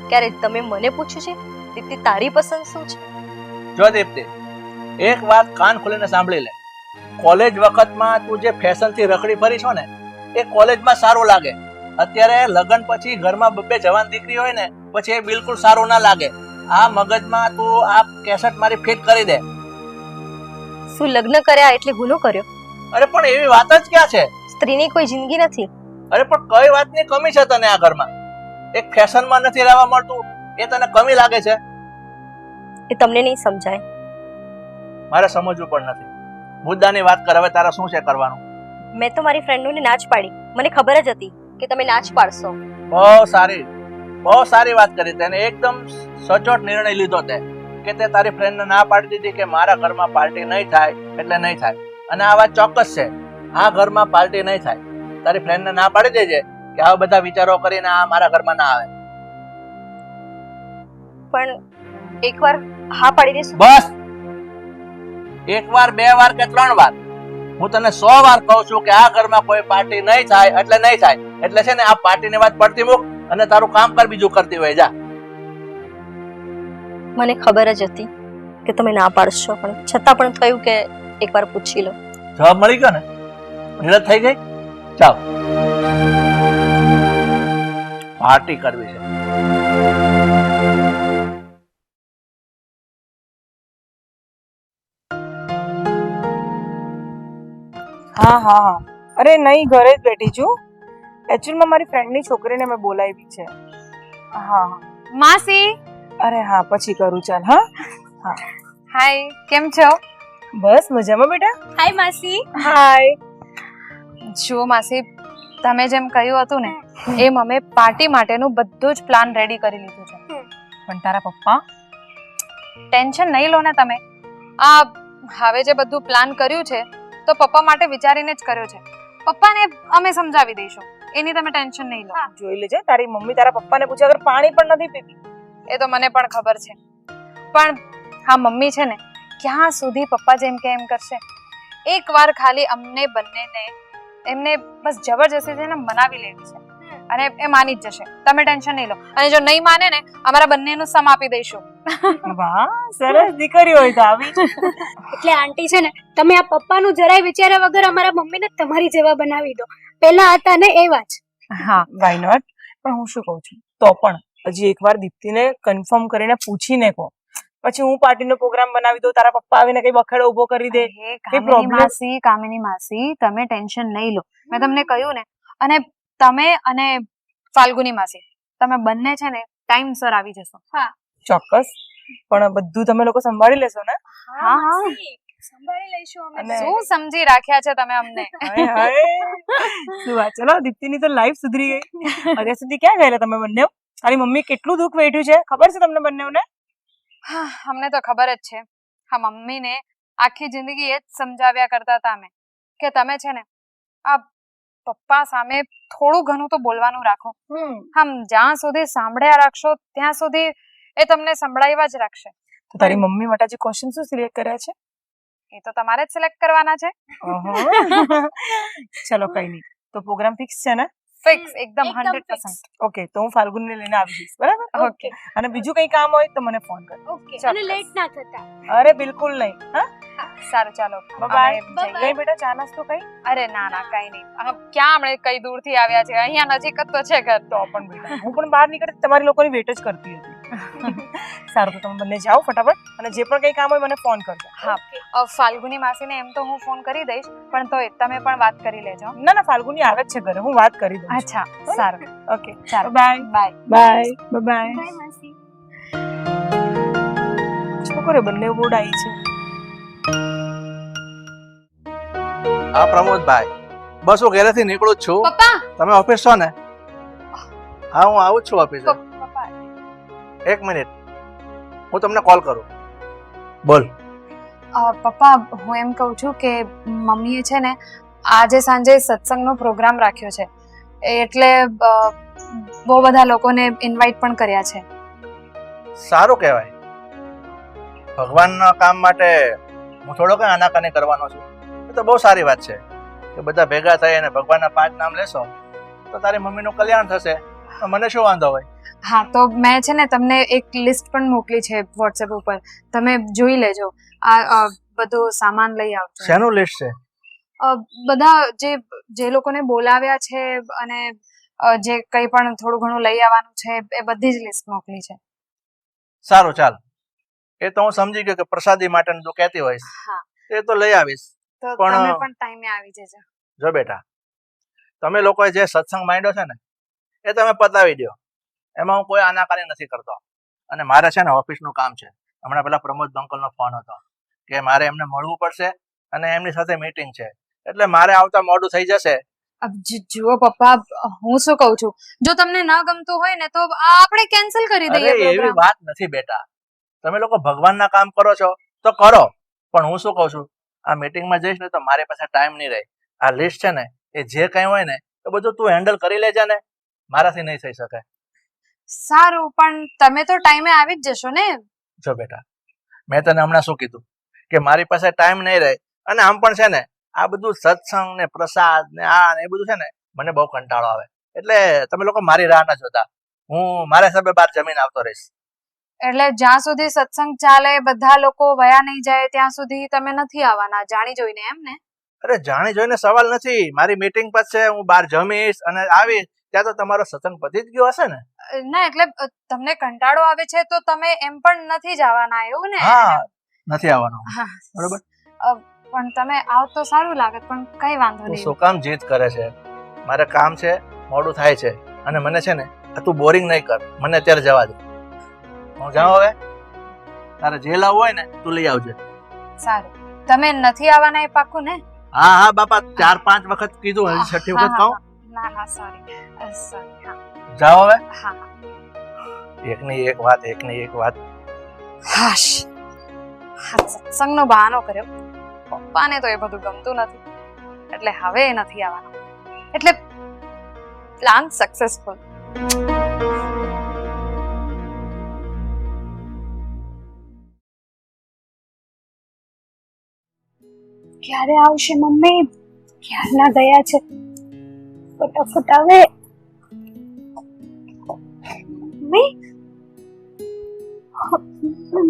ક્યારે તમે મને પૂછ્યું છે દીપ્તિ તારી પસંદ શું છે? જો દીપ્તિ, એક વાત કાન ખોલીને સાંભળી લે. કોલેજ વખતમાં તું જે ફેશનથી રખડી ફરી છો ને એ કોલેજમાં સારું લાગે. અત્યારે લગ્ન પછી ઘરમાં બબ્બે જવાન દીકરી હોય ને પછી એ બિલકુલ સારું ના લાગે. આ મગજમાં તું આ કેસેટ મારી ફિટ કરી દે. શું લગ્ન કર્યા એટલે ગુનો કર્યો? અરે પણ એવી વાત જ ક્યાં છે? સ્ત્રીની કોઈ જિંદગી નથી. અરે પણ કઈ વાતની કમી છે તને આ ઘરમાં? એક ફેશનમાં નથી રહેવા મળતું એ તને કમી લાગે છે? એ તમને નહીં સમજાય. મારે સમજવું પણ નથી. મુદ્દાની વાત કર. હવે તારા શું છે કરવાનું? મેં તો મારી ફ્રેન્ડોને નાચ પાડી. મને ખબર જ હતી કે તમે નાચ પાડશો. બહુ સારી વાત કરી. તેને એકદમ સચોટ નિર્ણય લીધો તે કે તે તારી ફ્રેન્ડને ના પાડી દીધી કે મારા ઘરમાં પાર્ટી નહીં થાય એટલે નહીં થાય. અને આ વાત ચોક્કસ છે, આ ઘરમાં પાર્ટી નહીં થાય. તારી ફ્રેન્ડને ના પાડી દેજે કે આવા બધા વિચારો કરીને આ મારા ઘરમાં ના આવે. પણ એકવાર હા પાડી દેશો? બસ. એક વાર, બે વાર કે 3 વાર હું તને 100 વાર કહું છું કે આ ઘરમાં કોઈ પાર્ટી નહીં થાય એટલે નહીં થાય. એટલે છે ને આ પાર્ટીની વાત પડતી મૂક અને તારું કામ કર, બીજું કરતી હોય જા. મને ખબર જ હતી કે તમે ના પાડશો, પણ છતાં પણ થયું કે એકવાર પૂછી લો. જવાબ મળી ગયો ને? નિરત થઈ ગઈ? ચાલ, પાર્ટી કરવી છે. હા. અરે નહીં, ઘરે જ બેઠી છું. એકચ્યુઅલમાં મારી ફ્રેન્ડની છોકરીને મેં બોલાવી છે. હા. માસી, અરે હા, પછી કરું. ચાલ. હા. હાય, કેમ છો? બસ મજામાં બેટા. હાય માસી. હાય. જુઓ માસી, તમે જેમ કહ્યું હતું ને એમ અમે પાર્ટી માટેનું બધું જ પ્લાન રેડી કરી લીધું છે. પણ તારા પપ્પા, ટેન્શન નહીં લો ને તમે. આ હવે જે બધું પ્લાન કર્યું છે તો પપ્પા માટે વિચારીને જ કર્યો છે. પપ્પાને અમે સમજાવી દઈશું, એની તમે ટેન્શન નહીં લો. જોઈ લેજે, તારી મમ્મી તારા પપ્પાને પૂછ્યા વગર પાણી પણ નથી પીતી. એ તો મને પણ ખબર છે, પણ હા મમ્મી છે ને ક્યાં સુધી પપ્પા જેમ કે એમ કરશે. એકવાર ખાલી અમને બંનેને એમને બસ જબરજસ્તી ને મનાવી લેવી છે અને એ માની જ જશે. તમે ટેન્શન નહીં લો. અને જો નહીં માને ને અમારા બંનેનું સમ આપી દઈશું. વાહ, સરસ દીકરી હોય તો આવી. એટલે આંટી છે ને તમે આ પપ્પાનું જરાય વિચાર્યા વગર અમારા મમ્મીને તમારી જેવા બનાવી દો. પહેલા હતા ને એવા જ. હા, વાય નોટ. પણ હું શું કહું છું, તો પણ હજી એકવાર દીપ્તિને કન્ફર્મ કરીને પૂછીને કહો. પછી હું પાર્ટીનો પ્રોગ્રામ બનાવી દઉં, તારા પપ્પા આવીને કઈ બખેડો ઉભો કરી દે. કામિની માસી તમે ટેન્શન નહીં લો. મેં તમને કહ્યું ને, અને તમે અને ફાલ્ગુની માસી તમે બંને છે ને ટાઈમસર આવી જશો. ચોક્કસ. પણ બધું તમે લોકો સંભાળી લેશો ને? હા, સંભાળી લઈશું અમે. શું સમજી રાખ્યા છે તમે અમને. શું વાત. ચલો, દીપ્તિની તો લાઈફ સુધરી ગઈ. અત્યાર સુધી ક્યાં ગયેલા તમે બંને? તારી મમ્મી કેટલું દુઃખ વેઠ્યું છે ખબર છે તમને બંનેને? હા, અમને તો ખબર જ છે. હા, મમ્મીને આખી જિંદગી એ જ સમજાવ્યા કરતા હતા અમે કે તમે છે ને આ પપ્પા સામે થોડું ઘણું તો બોલવાનું રાખો. જ્યાં સુધી સાંભળ્યા રાખશો ત્યાં સુધી એ તમને સંભળાવ્યા જ રાખશે. તો તારી મમ્મી માટે જે ક્વેશ્ચન શું સિલેક્ટ કર્યા છે એ તો તમારે જ સિલેક્ટ કરવાના છે. ચલો કઈ નહીં, તો પ્રોગ્રામ ફિક્સ છે ને? ફિક્સ, એકદમ 100%. ઓકે, તો હું ફાલ્ગુનને લઈને આવી જઈશ, બરાબર? ઓકે. અને બીજું કઈ કામ હોય તો મને ફોન કર. ઓકે. અને લેટ ના થતા. અરે બિલકુલ નહીં. હા, સારું, ચાલો બાય. અમે કઈ બેટા, ચા નાસ્તો કઈ? અરે ના કઈ નહીં. ક્યાં અમે કઈ દૂરથી આવ્યા છે, અહીંયા નજીક જ તો છે ઘર. તો પણ બેટા, હું પણ બહાર નીકળતી તમારી લોકોની વેટ જ કરતી હતી. સારું, તો તમે બંને જાઓ ફટાફટ, અને જે પણ કંઈ કામ હોય મને ફોન કરજો. હા ફાલ્ગુની માસીને એમ તો હું ફોન કરી દઈશ, પણ તોય તમે પણ વાત કરી લેજો. ના ના, ફાલ્ગુની આવે જ છે ઘરે, હું વાત કરી દઉં. અચ્છા સારું, ઓકે, ચાલો bye bye. Bye bye. Bye માસી. છોકરે બંને બોડાઈ છે. આ પ્રમોદભાઈ, બસ હું ઘરેથી નીકળું જ છું. પપ્પા તમે ઓફિસ છો ને? હા, હું આવું જ છું ઓફિસે. પપ્પા 1 મિનિટ, હું તમને કોલ કરું. બોલ. પપ્પા હું એમ કહું છું કે મમ્મીએ છે ને આજે સાંજે સત્સંગનો પ્રોગ્રામ રાખ્યો છે, એટલે બહુ બધા લોકોને ઇન્વાઇટ પણ કર્યા છે. સારું કહેવાય. ભગવાનના કામ માટે હું થોડો કઈ આનાકાની કરવાનો છું. એ તો બહુ સારી વાત છે કે બધા ભેગા થઈ અને ભગવાનના 5 નામ લેશો તો તારી મમ્મીનું કલ્યાણ થશે. તો મને શું વાંધો હોય? હા, તો મેં છે ને તમને એક લિસ્ટ પણ મોકલી છે વોટ્સએપ ઉપર, તમે જોઈ લેજો. આ બધું સામાન લઈ આવજો. શેનું લિસ્ટ છે? બધા જે લોકોને બોલાવ્યા છે અને જે કંઈ પણ થોડું ઘણું લઈ આવવાનું છે એ બધી જ લિસ્ટ મોકલી છે. સારું, ચાલ. એ તો હું સમજી ગયો કે પ્રસાદી માટેનું તું કહેતી હોઈશ. હા. એ તો લઈ આવીશ. તો પણ- તમે પણ ટાઈમે આવી જજો. જો બેટા, તમે લોકોએ જે સત્સંગ માંડ્યો છે ને એ તમે પતાવી દો. એમાં હું કોઈ આનાકાની નથી કરતો. અને મારે છે ને ઓફિસનું કામ છે. હમણાં પેલા પ્રમોદ અંકલનો ફોન હતો કે મારે એમને મળવું પડશે અને એમની સાથે મીટિંગ છે, એટલે મારે આવતા મોડું થઈ જશે. જુઓ પપ્પા, હું શું કહું છું, જો તમને ન ગમતું હોય ને તો આપણે કેન્સલ કરી અરે દઈએ એવી પ્રોગ્રામ. વાત નથી બેટા. તમે લોકો ભગવાનના કામ કરો છો તો કરો, પણ હું શું કહું છું, આ મીટિંગમાં જઈશ ને તો મારી પાસે ટાઈમ નહીં રહે. આ લિસ્ટ છે ને એ જે કંઈ હોય ને એ બધું તું હેન્ડલ કરી લેજે ને, મારાથી નહીં થઈ શકે. સારું, પણ તમે તો ટાઈમે આવી જ જશો ને? જો બેટા, મેં તને હમણાં શું કીધું કે મારી પાસે ટાઈમ નહીં રહે, અને આમ પણ છે ને આ બધું સત્સંગ ને પ્રસાદ ને આ ને એ બધું છે ને મને બહુ કંટાળો આવે. એટલે તમે લોકો મારી રાહ ના જોતા, હું મારા હિસાબે બહાર જમીન આવતો રહીશ. એટલે જ્યાં સુધી સત્સંગ ચાલે, બધા લોકો વયા નહીં જાય ત્યાં સુધી તમે નથી આવવાના, જાણી જોઈને, એમ ને? અરે જાણી જોઈને સવાલ નથી. મારી મીટિંગ પછી હું બહાર જમીશ અને આવીશ ત્યાં તો તમારો સત્સંગ પતી જ ગયો હશે ને? ના એટલે તમને કંટાળો આવે છે તો તમે એમ પણ નથી જવાના, એવું ને? હા, નથી આવવાનું. હા, બરોબર. પણ તમે આવ તો સારું લાગે, પણ કઈ વાંધો તું નહીં. શું કામ જીદ કરે છે? મારે કામ છે, મોડું થાય છે, અને મને છે ને તું બોરિંગ નહીં કર. મને અત્યારે જવા દે. હું જાઉં હવે. તારે જે લાવવું હોય ને તું લઈ આવજે. સારું, તમે નથી આવવાના એ પાક્કું ને? હા હા બાપા, 4-5 વખત કીધું, હજી 6ઠ્ઠી વખત કહું? ના ના, સોરી સોરી. હા જાઓ હવે. હા. એકની એક વાત, એકની એક વાત. હાશ, હા, સત્સંગનો બહાનો કર્યો. પપ્પાને તો એ બધું ગમતું નથી, એટલે હવે એ નથી આવવાનો. એટલે પ્લાન સક્સેસફુલ. ક્યારે આવશે મમ્મી? ક્યારના ગયા છે, ફટાફટ આવે. મમ્મી,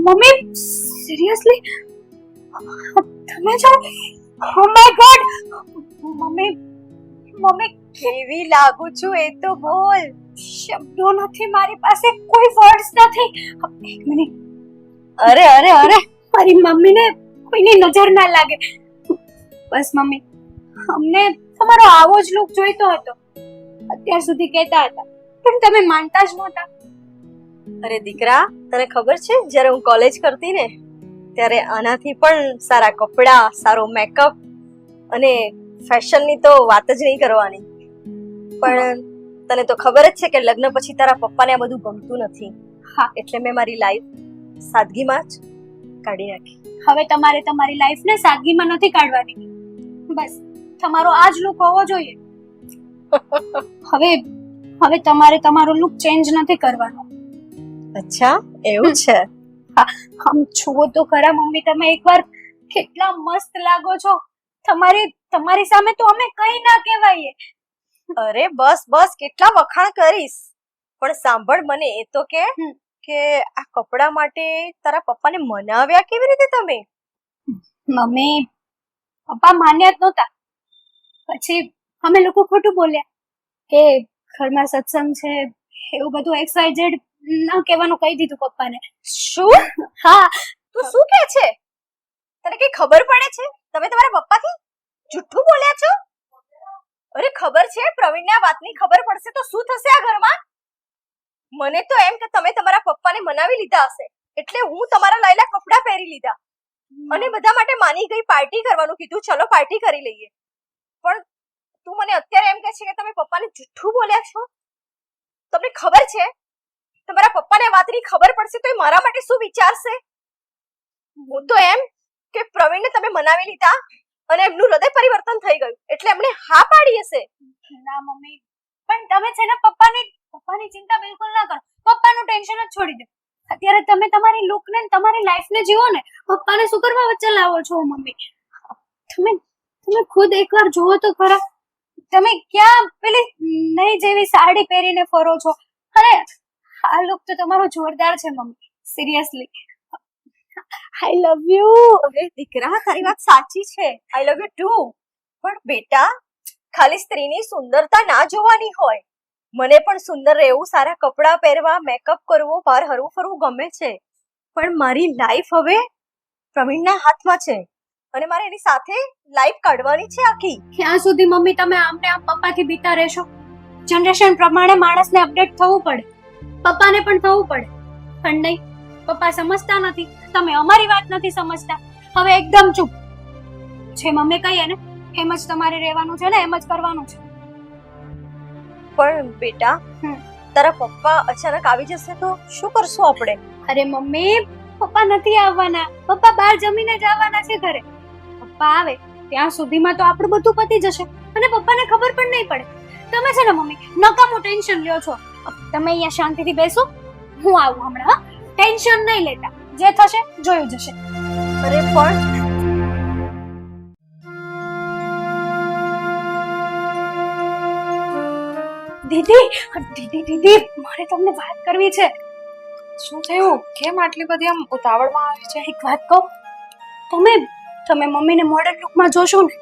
મમ્મી સિરિયસલી તમે છો? Oh my God! Mummy, mummy કેવી લાગુ છું એ તો બોલ. શબ્દો નથી મારી પાસે, કોઈ વર્ડ્સ નથી. એક મિનિટ. અરે અરે અરે, મારી મમ્મીને કોઈની નજર ના લાગે. બસ મમ્મી, અમને તમારો આવો જ લુક જોઈતો હતો. અત્યાર સુધી કહેતા હતા, પણ તમે માનતા જ નહોતા. અરે દીકરા, તને ખબર છે જ્યારે હું કોલેજ કરતી ને ત્યારે આનાથી પણ સારા કપડા, સારો મેકઅપ અને ફેશનની તો વાત જ નહીં કરવાની. પણ તને તો ખબર જ છે કે લગ્ન પછી તારા પપ્પાને આ બધું ગમતું નથી. હા. એટલે મેં મારી લાઈફ સાદગીમાં જ કાઢી નાખી. હવે તમારે તમારી લાઈફને સાદગીમાં નથી કાઢવાની. બસ તમારો આ જ લુક હોવો જોઈએ. હવે તમારે તમારો લુક ચેન્જ નથી કરવાનો. અચ્છા, એવું છે? આમ જુઓ તો ખરા મમ્મી, તમે એકવાર કેટલા મસ્ત લાગો છો. તમારી સામે તો અમે કંઈ ના કહેવાઈએ. અરે બસ બસ, કેટલા વખાણ કરીશ. પણ સાંભળ, મને એ તો કે આ કપડા માટે તારા પપ્પાને મનાવ્યા કેવી રીતે તમે? મમ્મી, પપ્પા માન્યા જ નહોતા. પછી અમે લોકો ખોટું બોલ્યા કે ઘરમાં સત્સંગ છે, એવું બધું XYZ ના કહેવાનું કહી દીધું પપ્પાને. શું? હા, તું શું કહે છે? તને કઈ ખબર પડે છે? તમે તમારા પપ્પાથી જુઠ્ઠું બોલ્યા છો? અરે ખબર છે પ્રવીણને આ વાતની ખબર પડશે તો શું થશે આ ઘરમાં? મને તો એમ કે તમે તમારા પપ્પાને મનાવી લીધા હશે એટલે હું તમારા લાયેલા કપડાં પહેરી લીધા અને બધા માટે માની ગઈ, પાર્ટી કરવાનું કીધું, ચલો પાર્ટી કરી લઈએ. પણ તું મને અત્યારે એમ કહે છે કે તમે પપ્પાને જુઠ્ઠું બોલ્યા છો? તમને ખબર છે તમારા પપ્પાને આ વાતની ખબર પડશે તો એ મારા માટે શું વિચારશે? હું તો એમ કે પ્રવીણને તમે મનાવી લીધા અને એમનું હૃદય પરિવર્તન થઈ ગયું એટલે એમણે હા પાડી હશે. ના મમ્મી, પણ તમે છે ને પપ્પાની ચિંતા બિલકુલ ના કરો. પપ્પાનું ટેન્શન જ છોડી દો. અત્યારે તમે તમારી લુક ને તમારી લાઈફ ને જીવો ને. પપ્પાને શું કરવા વચ્ચે લાવો છો મમ્મી? તમે ખુદ એકવાર જુઓ તો ખરા. તમે ક્યાં પેલી નઈ જેવી સાડી પહેરીને ફરો છો અને આ લુક તો તમારો જોરદાર છે mummy. Seriously I love you. અરે દીકરા તારી વાત સાચી છે, આઈ લવ યુ ટુ. પણ બેટા ખાલી સ્ત્રીની સુંદરતા ના જોવાની હોય. મને પણ સુંદર રહેવું, સારા કપડાં પહેરવા, મેકઅપ કરવો, બહાર હરવું ફરવું ગમે છે. પણ મારી લાઈફ હવે પ્રવીણના હાથમાં છે અને મારે એની સાથે લાઈફ કાઢવાની છે આખી. ક્યાં સુધી મમ્મી તમે આમને આમ પપ્પાથી બીતા રહેશો? જનરેશન પ્રમાણે માણસને અપડેટ થવું પડે, પપ્પાને પણ થવું પડે. પણ નહીં, પપ્પા સમજતા નથી, તમે અમારી વાત નથી સમજતા. હવે એકદમ ચૂપ. જે મમ્મી કહીએ ને એમ જ તમારે રહેવાનું છે ને, એમ જ કરવાનું છે. પણ બેટા તારા પપ્પા અચાનક આવી જશે તો શું કરશું આપણે? અરે મમ્મી, પપ્પા નથી આવવાના. પપ્પા બહાર જમીને જ આવવાના છે ઘરે. પપ્પા આવે ત્યાં સુધીમાં તો આપણું બધું પતી જશે અને પપ્પાને ખબર પણ નહીં પડે. તમે છે ને મમ્મી નકામું ટેન્શન લ્યો છો. તમે અહીંયા શાંતિથી બેસો, હું આવું હમણાં. હા, ટેન્શન નહીં લેતા, જે થશે જોયું જશે. અરે પણ દીદી મારે તમને વાત કરવી છે. શું થયું? કેમ આટલી બધી આમ ઉતાવળમાં આવી છે? એક વાત કહું, તમે મમ્મીને મોડર્ન લુકમાં જોશો ને,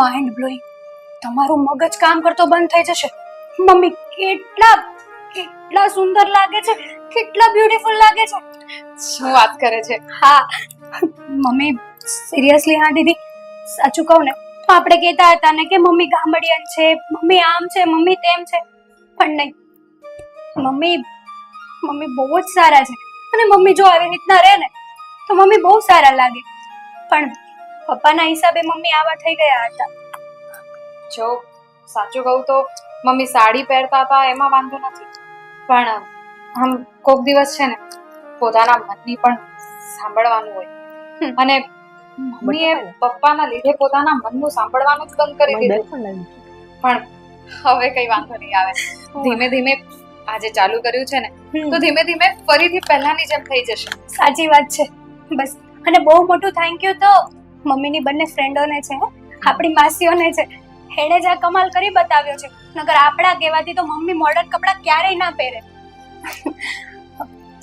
માઇન્ડ બ્લોઈંગ. તમારું મગજ કામ કરતો બંધ થઈ જશે. મમ્મી કેટલા સુંદર લાગે છે, કેટલા બ્યુટીફુલ લાગે છે. શું વાત કરે છે? હા મમ્મી, સિરિયસલી. હા દીદી, સાચું કહું ને તો આપણે કહેતા હતા ને કે મમ્મી ગામડિયન છે, મમ્મી આમ છે, મમ્મી તેમ છે. પણ નહીં, મમ્મી બહુ જ સારા છે. અને મમ્મી જો આવી રીતના રહે ને તો મમ્મી બહુ સારા લાગે. પણ પપ્પાના હિસાબે મમ્મી આવા થઈ ગયા હતા. જો સાચું કહું તો મમ્મી સાડી પહેરતા હતા એમાં વાંધો નથી, પણ આમ કોક દિવસ છે ને પોતાના મનની પણ સાંભળવાનું હોય. અને મમ્મીએ પપ્પાના લીધે પોતાના મનનું સાંભળવાનું જ બંધ કરી દીધું. પણ હવે કઈ વાંધો નહીં આવે. ધીમે ધીમે આજે ચાલુ કર્યું છે ને તો ધીમે ધીમે ફરીથી પહેલાની જેમ થઈ જશે. સાચી વાત છે. બસ, અને બહુ મોટું થેન્ક યુ તો મમ્મીની બંને ફ્રેન્ડોને છે, આપણી માસીઓને છે. એણે જ આ કમાલ કરી બતાવ્યો છે. નકર આપણા કહેવાથી તો મમ્મી મોડર્ન કપડાં ક્યારેય ના પહેરે.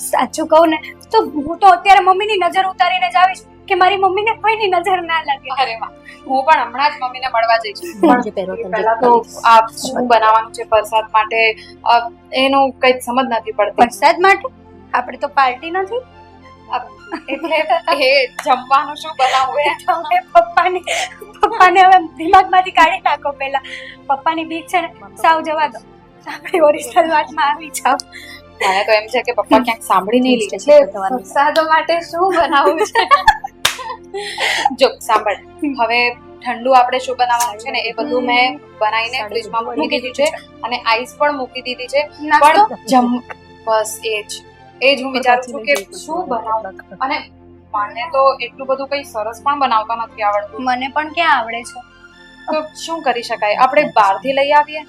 સાચું કહું ને તો હું તો અત્યારે મમ્મીની નજર ઉતારીને જ આવીશ કે મારી મમ્મીને કોઈની નજર ના લાગે. અરે વાહ, હું પણ હમણાં જ મમ્મીને મળવા જઈશ. પણ પહેલા તો આ શું બનાવવાનું છે પ્રસાદ માટે એનું કઈ સમજ નથી પડતી. વરસાદ માટે આપણે તો પાર્ટી નથી. એટલે એ જમવાનું શું બનાવવું એ તમે પપ્પાને હવે દિમાગમાંથી કાઢી નાખો. પહેલા પપ્પાની બીક છે ને સાવ જવા દો, આપણી ઓરિજિનલ વાતમાં આવી જાવ. મને તો એમ છે કે પપ્પા ક્યાંક સાંભળી નહીં લે. એટલે પ્રસાદો માટે શું બનાવવું છે? જો સાંભળ, હવે ઠંડુ આપણે શું બનાવવાનું છે ને એ બધું મેં બનાવીને ફ્રીજમાં મૂકી દીધું છે અને આઈસ પણ મૂકી દીધી છે. પણ બસ એ જ હું વિચારું છું કે શું બનાવું. અને મને તો એટલું બધું કઈ સરસ પણ બનાવતા નથી આવડતું. મને પણ ક્યાં આવડે છે. તો શું કરી શકાય? આપણે બહારથી લઈ આવીએ.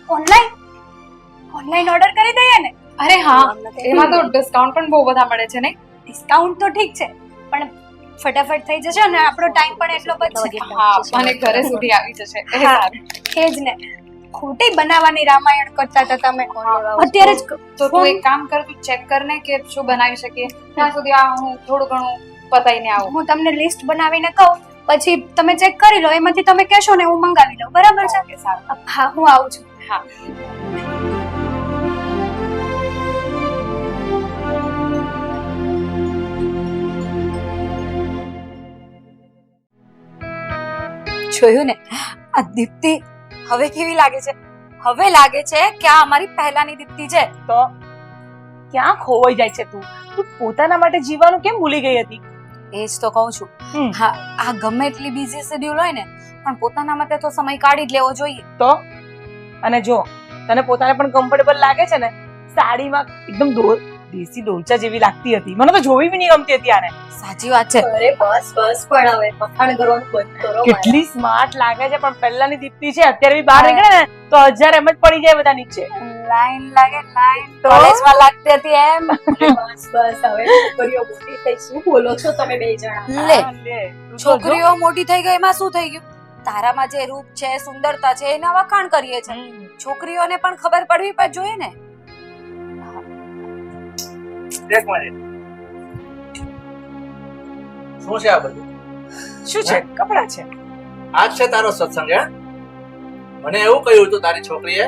ઓનલાઈન ઓર્ડર કરી દઈએ ને. અરે હા, એમાં તો ડિસ્કાઉન્ટ પણ બહુ બધા મળે છે ને. ડિસ્કાઉન્ટ તો ઠીક છે પણ ફટાફટ થઈ જશે અને આપણો ટાઈમ પણ એટલો બચશે. હા, અને ઘરે સુધી આવી જશે. એ સારું. એ જ ને, ખોટી બનાવવાની રામાયણ કરતા હતા તમે. અત્યારે જ તો તું એક કામ કર, તું ચેક કર ને કે શું બનાવી શકીએ. ત્યાં સુધી આ હું થોડું ઘણું પતાઈને આવું. હું તમને લિસ્ટ બનાવીને કહું, પછી તમે ચેક કરી લો, એમાંથી તમે કહેશો ને હું મંગાવી લઉં. બરાબર છે? હા, હું આવું છું. હા. જોયું ને આ દીપ્તિ હવે કેવી લાગે છે? હવે લાગે છે કે આ અમારી પહેલાની દીપ્તિ છે. તો ક્યાં ખોવાઈ જાય છે તું તું પોતાના માટે જીવવાનું કેમ ભૂલી ગઈ હતી? એ જ તો કહું છું. હા, આ ગમે એટલી બિઝી શેડ્યુલ હોય ને પણ પોતાના માટે તો સમય કાઢી જ લેવો જોઈએ. તો અને જો તને પોતાને પણ કમ્ફર્ટેબલ લાગે છે ને, સાડીમાં એકદમ દેશી ડોલચા જેવી લાગતી હતી. મને તો જોવી બી નહીં ગમતી હતી આને. સાચી વાત છે. અરે બસ બસ પણ હવે વખાણ કરવાનું બંધ કરો. કેટલી સ્માર્ટ લાગે છે, પણ પહેલાની દીપ્તિ છે અત્યારે બી બહાર નીકળે ને તો 1000 એમ જ પડી જાય બધા નીચે. લાઈન લાગે લાઈન તો? કોલેજમાં લાગતી હતી એમ. બસ બસ હવે છોકરીઓ મોટી થઈ, શું બોલો છો તમે બે જણા? લે, હા, લે, તું તો જો. છોકરીઓ મોટી થઈ ગઈ એમાં શું થઈ ગયું? તારામાં જે રૂપ છે, સુંદરતા છે એના વખાણ કરીએ છે. છોકરીઓને પણ ખબર પડવી પણ જોઈએ ને. એક મિનિટ, શું છે આ બધું? શું છે? કપડા છે. આજ છે તારો સત્સંગ હે? મને એવું કહ્યું હતું તારી છોકરીએ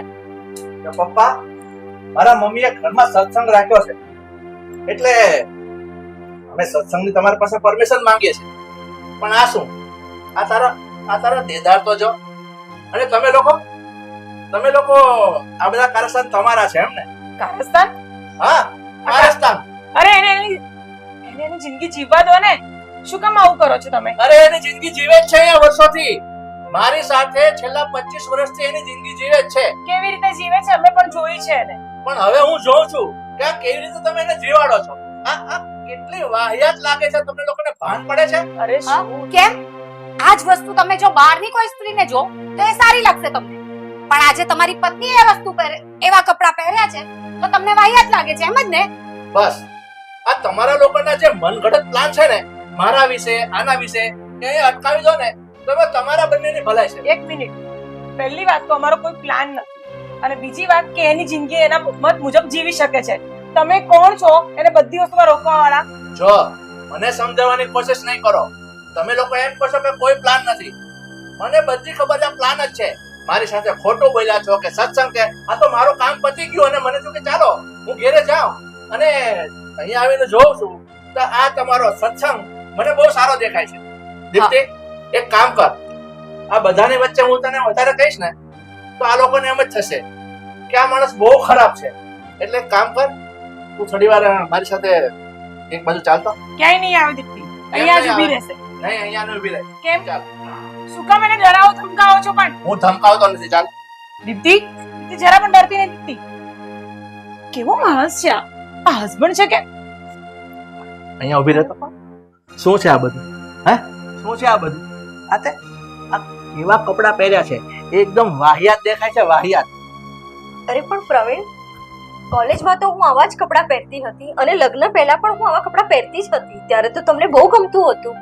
કે પપ્પા મારા મમ્મીએ ઘરમાં સત્સંગ રાખ્યો છે એટલે અમે સત્સંગની તમારી પાસે પરમિશન માંગીએ છીએ. પણ આ શું? આ તારા દેદાર તો જો. અને તમે લોકો આ બધા કારસ્તાન તમારા છે એમ ને? કારસ્તાન? હા, કારસ્તાન. અરે એને એની જિંદગી જીવવા દો ને. શું કામ આવું કરો છો તમે? અરે એની જિંદગી જીવે જ છે અહીંયા વર્ષોથી. મારી સાથે છેલ્લા 25 વર્ષથી એની જિંદગી જીવે જ છે. કેવી રીતે જીવે છે અમે પણ જોઈ છે એને. પણ હવે હું જોઉં છું કે આ કેવી રીતે તમે એને જીવાડો છો. આ કેટલી વાહિયાત લાગે છે. તમને લોકોને ભાન પડે છે? અરે હા? શું? કેમ? આ જ વસ્તુ તમે જો બહારની કોઈ સ્ત્રીને જો તો એ સારી લાગશે તમને, પણ આજે તમારી પત્ની એ વસ્તુ પહેરે, એવા કપડાં પહેર્યા છે તો તમને વાહિયાત લાગે છે, એમ જ ને? બસ આ તમારા લોકોના જે મનગઢત પ્લાન છે ને મારા વિશે, આના વિશે, એ અટકાવી દો ને તો તમારા બંનેની ભલાઈ છે. એક મિનિટ. પહેલી વાત તો અમારો કોઈ પ્લાન નથી, અને બીજી વાત કે એની જિંદગી એના મત મુજબ જીવી શકે છે. તમે કોણ છો એને બધી વસ્તુમાં રોકવા વાળા? જો મને સમજાવવાની કોશિશ નહીં કરો. તમે લોકો એમ કહો છો કે કોઈ પ્લાન નથી. મને બધી ખબર છે પ્લાન જ છે. મારી સાથે ખોટું બોલ્યા છો કે સત્સંગ છે. આ તો મારું કામ પતી ગયું અને મને થયું કે ચાલો હું ઘેરે જાઉં, અને અહીંયા આવીને જોઉં છું તો આ તમારો સત્સંગ મને બહુ સારો દેખાય છે. દીપ્તિ, એક કામ કર, આ બધાની વચ્ચે હું તને વધારે કહીશ ને તો આ લોકોને એમ જ થશે કે આ માણસ બહુ ખરાબ છે. એટલે એક કામ કર, તું થોડી વાર મારી સાથે એક બાજુ ચાલતો. ક્યાંય નહીં આવે દીપ્તિ, અહીંયા જ ઊભી રહેશે. નહીં, અહીંયા ન ઊભી રહે. કેમ? ચાલ. શું કામ એને ડરાવો ધમકાવો છો? પણ હું ધમકાવતો નથી. ચાલ. દીપ્તિ જરા પણ ડરતી નહીં. દીપ્તિ કેવો માણસ છે આ હસબન્ડ છે કે? અહીંયા ઊભી રહેતો. શું છે આ બધું? હે, શું છે આ બધું? આ કેવા કપડાં પહેર્યા છે, એકદમ વાહિયાત દેખાય છે, વાહિયાત. અરે પણ પ્રવીણ, કોલેજમાં તો હું આવા જ કપડાં પહેરતી હતી અને લગ્ન પહેલા પણ હું આવા કપડાં પહેરતી જ હતી. ત્યારે તો તમને બહુ ગમતું હતું.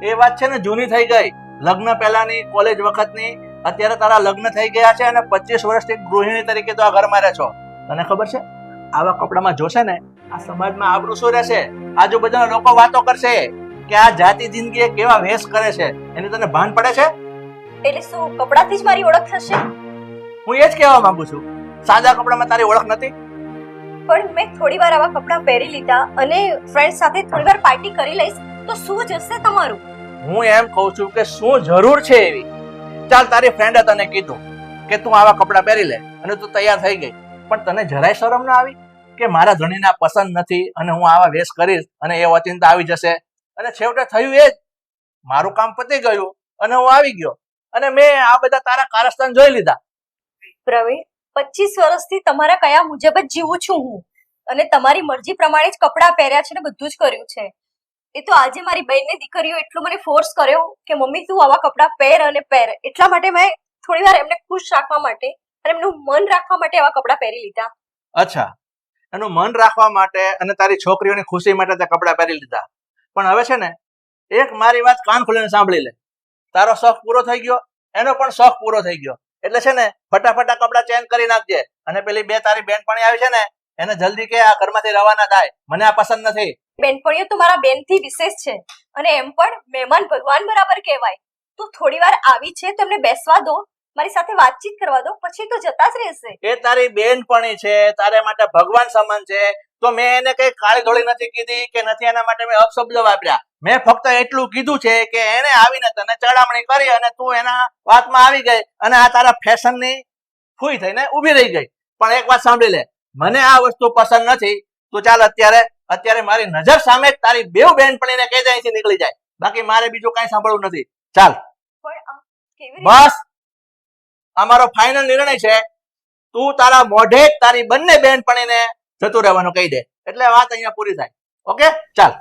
એ વાત છે ને જૂની થઈ ગઈ. લગ્ન પહેલાની, કોલેજ વખતની. અત્યારે તારા લગ્ન થઈ ગયા છે અને 25 વર્ષથી ગૃહિણી તરીકે તો આ ઘરમાં રહે છો. તને ખબર છે આવા કપડામાં જોશે ને આ સમાજમાં આબરૂ શું રહેશે? આજુબાજુના લોકો વાતો કરશે કે આ જાતિ જિંદગી કેવા વેશ કરે છે. એની તને ભાન પડે છે? એટલે શું કપડાથી જ મારી ઓળખ થશે? હું એ જ કહેવા માંગુ છું. સાદા કપડામાં તારી ઓળખ નથી. પણ મેં થોડી વાર આવા કપડાં પહેરી લીધા અને ફ્રેન્ડ સાથે થોડી વાર પાર્ટી કરી લઈશ તો શું જશે તમારું? હું એમ કહું છું કે શું જરૂર છે એવી? ચાલ, તારી ફ્રેન્ડે તને કીધું કે તું આવા કપડાં પહેરી લે અને તું તૈયાર થઈ ગઈ, પણ તને જરાય શરમ ના આવી કે મારા ધણીને આ પસંદ નથી અને હું આવા વેશ કરીશ અને એ ઓચિંતા આવી જશે? અને છેવટે થયું એ જ. મારું કામ પતી ગયું અને હું આવી ગયો અને મેં આ બધા તારા કારસ્તાન જોઈ લીધા. પ્રવીણ, 25 વર્ષથી તમારા કયા મુજબ જ જીવું છું હું, અને તમારી મરજી પ્રમાણે જ કપડાં પહેર્યા છે ને બધું જ કર્યું છે. એ તો આજે મારી બહેનની દીકરીઓ એટલો મને ફોર્સ કર્યો કે મમ્મી તું આવા કપડાં પહેર અને પહેર. એટલા માટે મેં થોડી વાર એમને ખુશ રાખવા માટે અને એમનું મન રાખવા માટે આવા કપડાં પહેરી લીધા. અચ્છા, એનું મન રાખવા માટે અને તારી છોકરીઓની ખુશી માટે તે કપડાં પહેરી લીધા. પણ હવે છે ને એક મારી વાત કાન ખોલીને સાંભળી લે. તારો શોખ પૂરો થઈ ગયો, એનો પણ શોખ પૂરો થઈ ગયો. એટલે છે ને ફટાફટ આ કપડાં ચેન્જ કરી નાખજે અને પેલી બે તારી બેનપણી આવી છે ને એને જલ્દી કે આ ઘરમાંથી રવાના થાય. મને આ પસંદ નથી. બેનપણીઓ તો મારા બેનથી વિશેષ છે અને એમ પણ મહેમાન ભગવાન બરાબર કહેવાય. તું થોડી વાર આવી છે તો એમને બેસવા દો મારી સાથે વાતચીત કરવા દો, પછી તો જતા જ રહેશે. એ તારી બેનપણી છે, તારે માટે ભગવાન સમાન છે, તો મેં એને કઈ કાળી ધોળી નથી કીધી કે નથી એના માટે મેં અપશબ્દ વાપર્યા. મેં ફક્ત એટલું કીધું છે કે એને આવીને તને ચડામણી કરી અને તું એના વાતમાં આવી ગઈ અને આ તારા ફેશનની ફૂઈ થઈને ઊભી રહી ગઈ. પણ એક વાત સાંભળી લે, મને આ વસ્તુ પસંદ નથી. તું ચાલ અત્યારે મારી નજર સામે જ તારી બેવ બેનપણીને કહી દે અહીંથી નીકળી જાય. બાકી મારે બીજું કાંઈ સાંભળવું નથી. ચાલ પણ આ કેવી રીતે? બસ, આ મારો ફાઇનલ નિર્ણય છે. તું તારા મોઢે જ તારી બંને બેનપણીને જતું રહેવાનું કહી દે, એટલે વાત અહીંયા પૂરી થાય. ઓકે, ચાલ.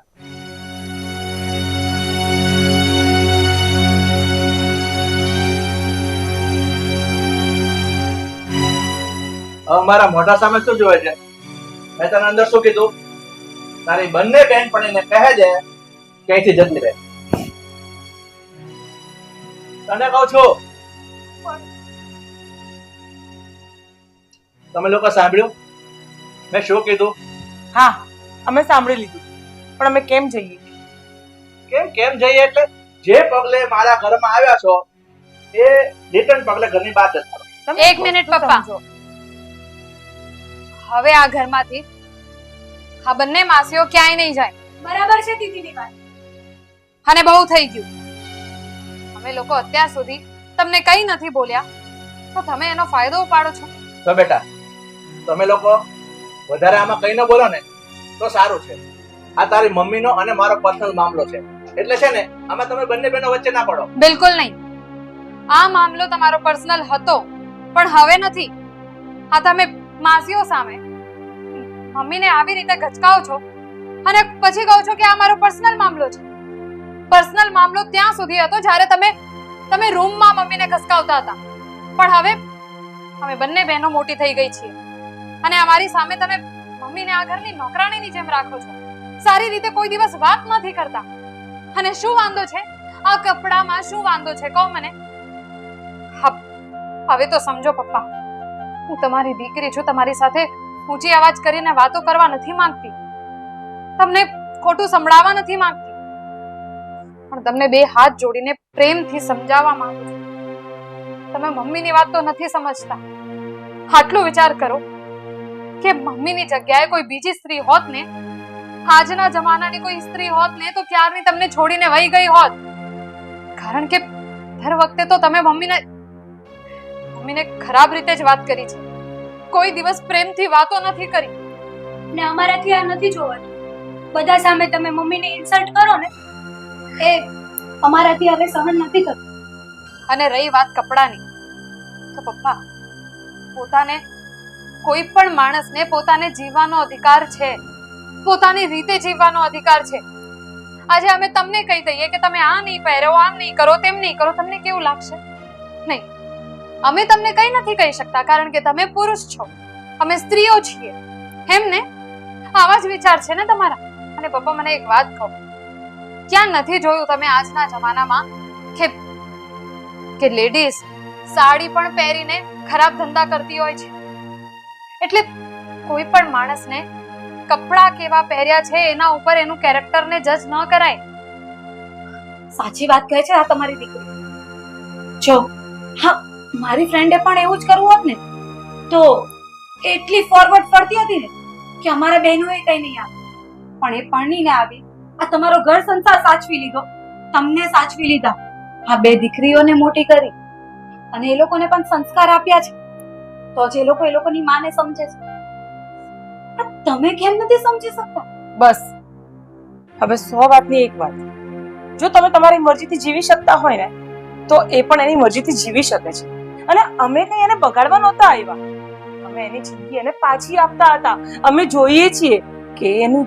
હવે મારા મોઢા સામે શું જોવે છે? મેં તને અંદર શું કીધું? તારી બંને બેનપણીને કહે છે કે અહીંથી જતી રહે. તને કહું છું. તમે લોકો સાંભળ્યું મેં શું કીધું? હા, અમે સાંભળી લીધું, પણ અમે કેમ જઈએ? કેમ જઈએ એટલે જે પગલે મારા ઘરમાં આવ્યા છો એ રિટર્ન પગલે ઘરની બહાર જતા રહો. તમે એક મિનિટ, પપ્પા. સમજો. હવે આ ઘરમાંથી આ બંને માસીઓ ક્યાંય નહીં જાય, બરાબર છે દીદીની વાત. અને બહુ થઈ ગયું. અમે લોકો અત્યાર સુધી તમને કઈ નથી બોલ્યા, તો તમે એનો ફાયદો ઉપાડો છો. તો બેટા તમે લોકો વધારે આમાં કઈ ન બોલો ને તો સારું છે. આ તારી મમ્મીનો અને મારો પર્સનલ મામલો છે, એટલે છે ને આમાં તમે બંને બહેનો વચ્ચે ના પડો. બિલકુલ નહીં. આ મામલો તમારો પર્સનલ હતો, પણ હવે નથી. આ તમે માસીઓ સામે મમ્મીને આવી રીતે ગચકાઓ છો અને પછી કહો છો કે આ મારો પર્સનલ મામલો છે. પર્સનલ મામલો ત્યાં સુધી હતો જ્યારે તમે રૂમમાં મમ્મીને ખસકાવતા હતા, પણ હવે અમે બંને બહેનો મોટી થઈ ગઈ છીએ અને અમારી સામે તમે મમ્મીને આ ઘરની નોકરાણીની જેમ રાખો છો. સારી રીતે કોઈ દિવસ વાત નથી કરતા. અને શું વાંધો છે આ કપડામાં? શું વાંધો છે કહો મને. હવે તો સમજો પપ્પા, હું તમારી દીકરી છું, તમારી સાથે ઊંચી અવાજ કરીને વાતો કરવા નથી માંગતી, તમને ખોટું સંભળાવવા નથી માંગતી, પણ તમને બે હાથ જોડીને પ્રેમથી સમજાવવા માંગુ છું. તમે મમ્મીની વાત તો નથી સમજતા. આટલો વિચાર કરો કે મમ્મીની જગ્યાએ કોઈ બીજી સ્ત્રી હોત ને, આજના જમાનાની કોઈ સ્ત્રી હોત ને, તો ક્યારની તમને છોડીને વહી ગઈ હોત. કારણ કે દર વખતે તો તમે મમ્મીને ખરાબ રીતે જ વાત કરી છે, કોઈ દિવસ પ્રેમથી વાતો નથી કરી. ને અમારાથી આ નથી જોવાતું. બધા સામે તમે મમ્મીને ઇન્સલ્ટ કરો ને, એ અમારાથી હવે સહન નથી થતું. અને રહી વાત કપડાની, તો પપ્પા પોતાને, કોઈ પણ માણસને પોતાને જીવવાનો અધિકાર છે, પોતાની રીતે જીવવાનો અધિકાર છે. આજે અમે તમને કહી દઈએ કે તમે આ નહીં પહેરો, આમ નહીં કરો, તેમ નહીં કરો, તમને કેવું લાગશે? નહીં, અમે તમને કઈ નથી કહી શકતા, કારણ કે તમે પુરુષ છો, અમે સ્ત્રીઓ છીએ. એમ ને? આવા જ વિચાર છે ને તમારા? અને પપ્પા મને એક વાત કહો, ક્યાં નથી જોયું તમે આજના જમાનામાં કે લેડીઝ સાડી પણ પહેરીને ખરાબ ધંધા કરતી હોય છે? એટલે કોઈ પણ માણસને કપડા કેવા પહેર્યા છે એના ઉપર એનું કેરેક્ટરને જજ ન કરાય. સાચી વાત કહે છે આ તમારી દીકરી. જો હા, મારી ફ્રેન્ડે પણ એવું જ કરવું હોત ને તો એટલી ફોરવર્ડ ફરતી હતી ને કે અમારા બહેનોએ કઈ નહીં આવ્યું. પણ એ પરણીને આવી, આ તમારો ઘર સંસાર સાચવી લીધો, તમને સાચવી લીધા, આ બે દીકરીઓને મોટી કરી અને એ લોકોને પણ સંસ્કાર આપ્યા છે, તો જ એ લોકો એ લોકોની માને સમજે છે. આ તમે કેમ નથી સમજી શકતા? બસ, હવે 100 વાતની એક વાત. જો તમે તમારી મરજીથી જીવી શકતા હોય ને, તો એ પણ એની મરજીથી જીવી શકે છે. અને અમે કઈ એને બગાડવા નહોતા આવ્યા, અમે એની જિંદગી એને પાછી આપતા હતા. અમે જોઈએ છીએ કે એનું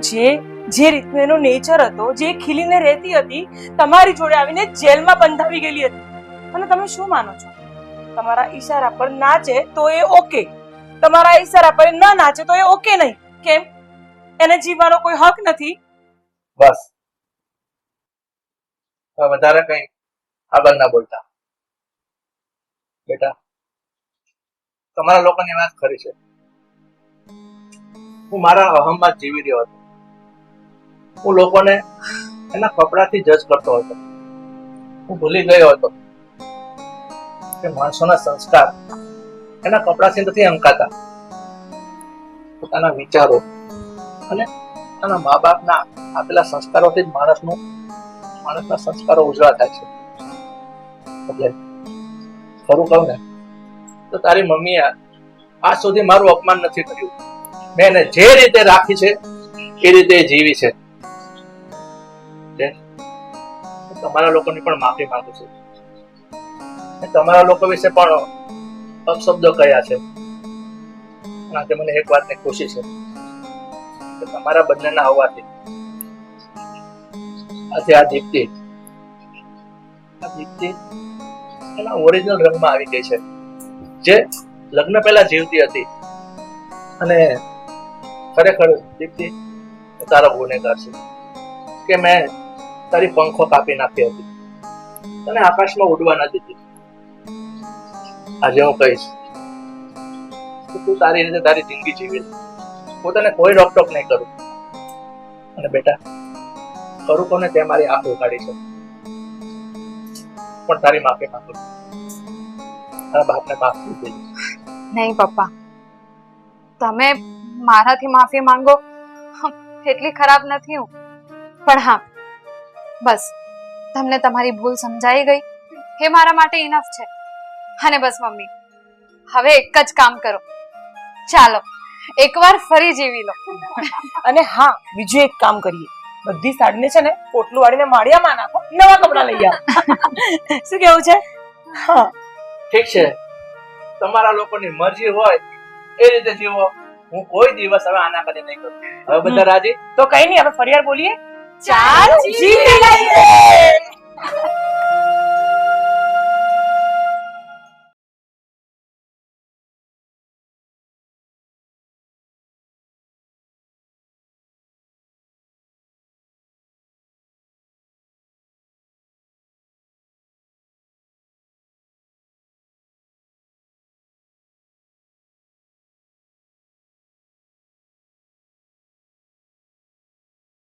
જે રીતનું એનો નેચર હતો, જે ખીલીને રહેતી હતી, તમારી જોડે આવીને જેલમાં બંધાવી ગયેલી હતી. અને તમે શું માનો છો? તમારા ઈશારા પર નાચે તો એ ઓકે, તમારા ઈશારા પર ન નાચે તો એ ઓકે નહીં. કેમ? એને જીવવાનો કોઈ હક નથી? બસ, હવે વધારે કઈ આગળ ના બોલતા. બેટા તમારા લોકોની વાત ખરી છે. હું મારા અહમમાં જીવી રહ્યો હતો. હું લોકોને એના કપડાથી જજ કરતો હતો. હું ભૂલી ગયો હતો કે માણસોના સંસ્કાર એના કપડાથી નથી અંકાતા, પોતાના વિચારો અને પોતાના મા બાપના આપેલા સંસ્કારોથી જ માણસના સંસ્કારો ઉજળા થાય છે. એટલે ખરું કહું ને તો તારી મમ્મીએ આજ સુધી મારું અપમાન નથી કર્યું. મેં એને જે રીતે રાખી છે એ રીતે જીવી છે. હું તમારા લોકોની પણ માફી માંગુ છું. મેં તમારા લોકો વિશે પણ અપશબ્દો કહ્યા છે. પણ આજે મને એક વાતની ખુશી છે કે તમારા બંનેના આવવાથી આજે આ દીપ્તિ એના ઓરિજિનલ રંગમાં આવી ગઈ છે, જે લગ્ન પહેલા જીવતી હતી. અને ખરેખર દીપ્તિ તારો ગુનેગાર છે કે મેં તારી પંખો કાપી નાખી હતી, તને આકાશમાં ઉડવા ન દીધી. આજે હું કહીશ કે તું તારી રીતે તારી જિંદગી જીવી લે. હું તને કોઈ રોકટોક નહીં કરું. અને બેટા, કરું કોને તે મારી આંખ ઉગાડી છે, પણ તારી માફી માંગુ છું. તારા બાપને માફ કરી દેજો. નહીં પપ્પા, તમે મારાથી માફી માંગો એટલી ખરાબ નથી હું, પણ હા, બસ તમને તમારી ભૂલ સમજાઈ ગઈ એ મારા માટે ઇનફ છે. અને બસ મમ્મી, હવે એક જ કામ કરો, ચાલો એકવાર ફરી જીવી લો. અને હા, બીજું એક કામ કરીએ, બધી સાડીને છે ને પોટલું વાળીને માળિયામાં નાખો, નવા કપડાં લઈ આવો. શું કેવું છે? હા, ઠીક છે, તમારા લોકોની મરજી હોય એ રીતે જીવો. હું કોઈ દિવસ હવે આના કદી નહીં કરું. હવે બધા રાજી? તો કઈ નહીં, આપણે ફરિયાદ બોલીએ. ચાલ જીવી લઈએ.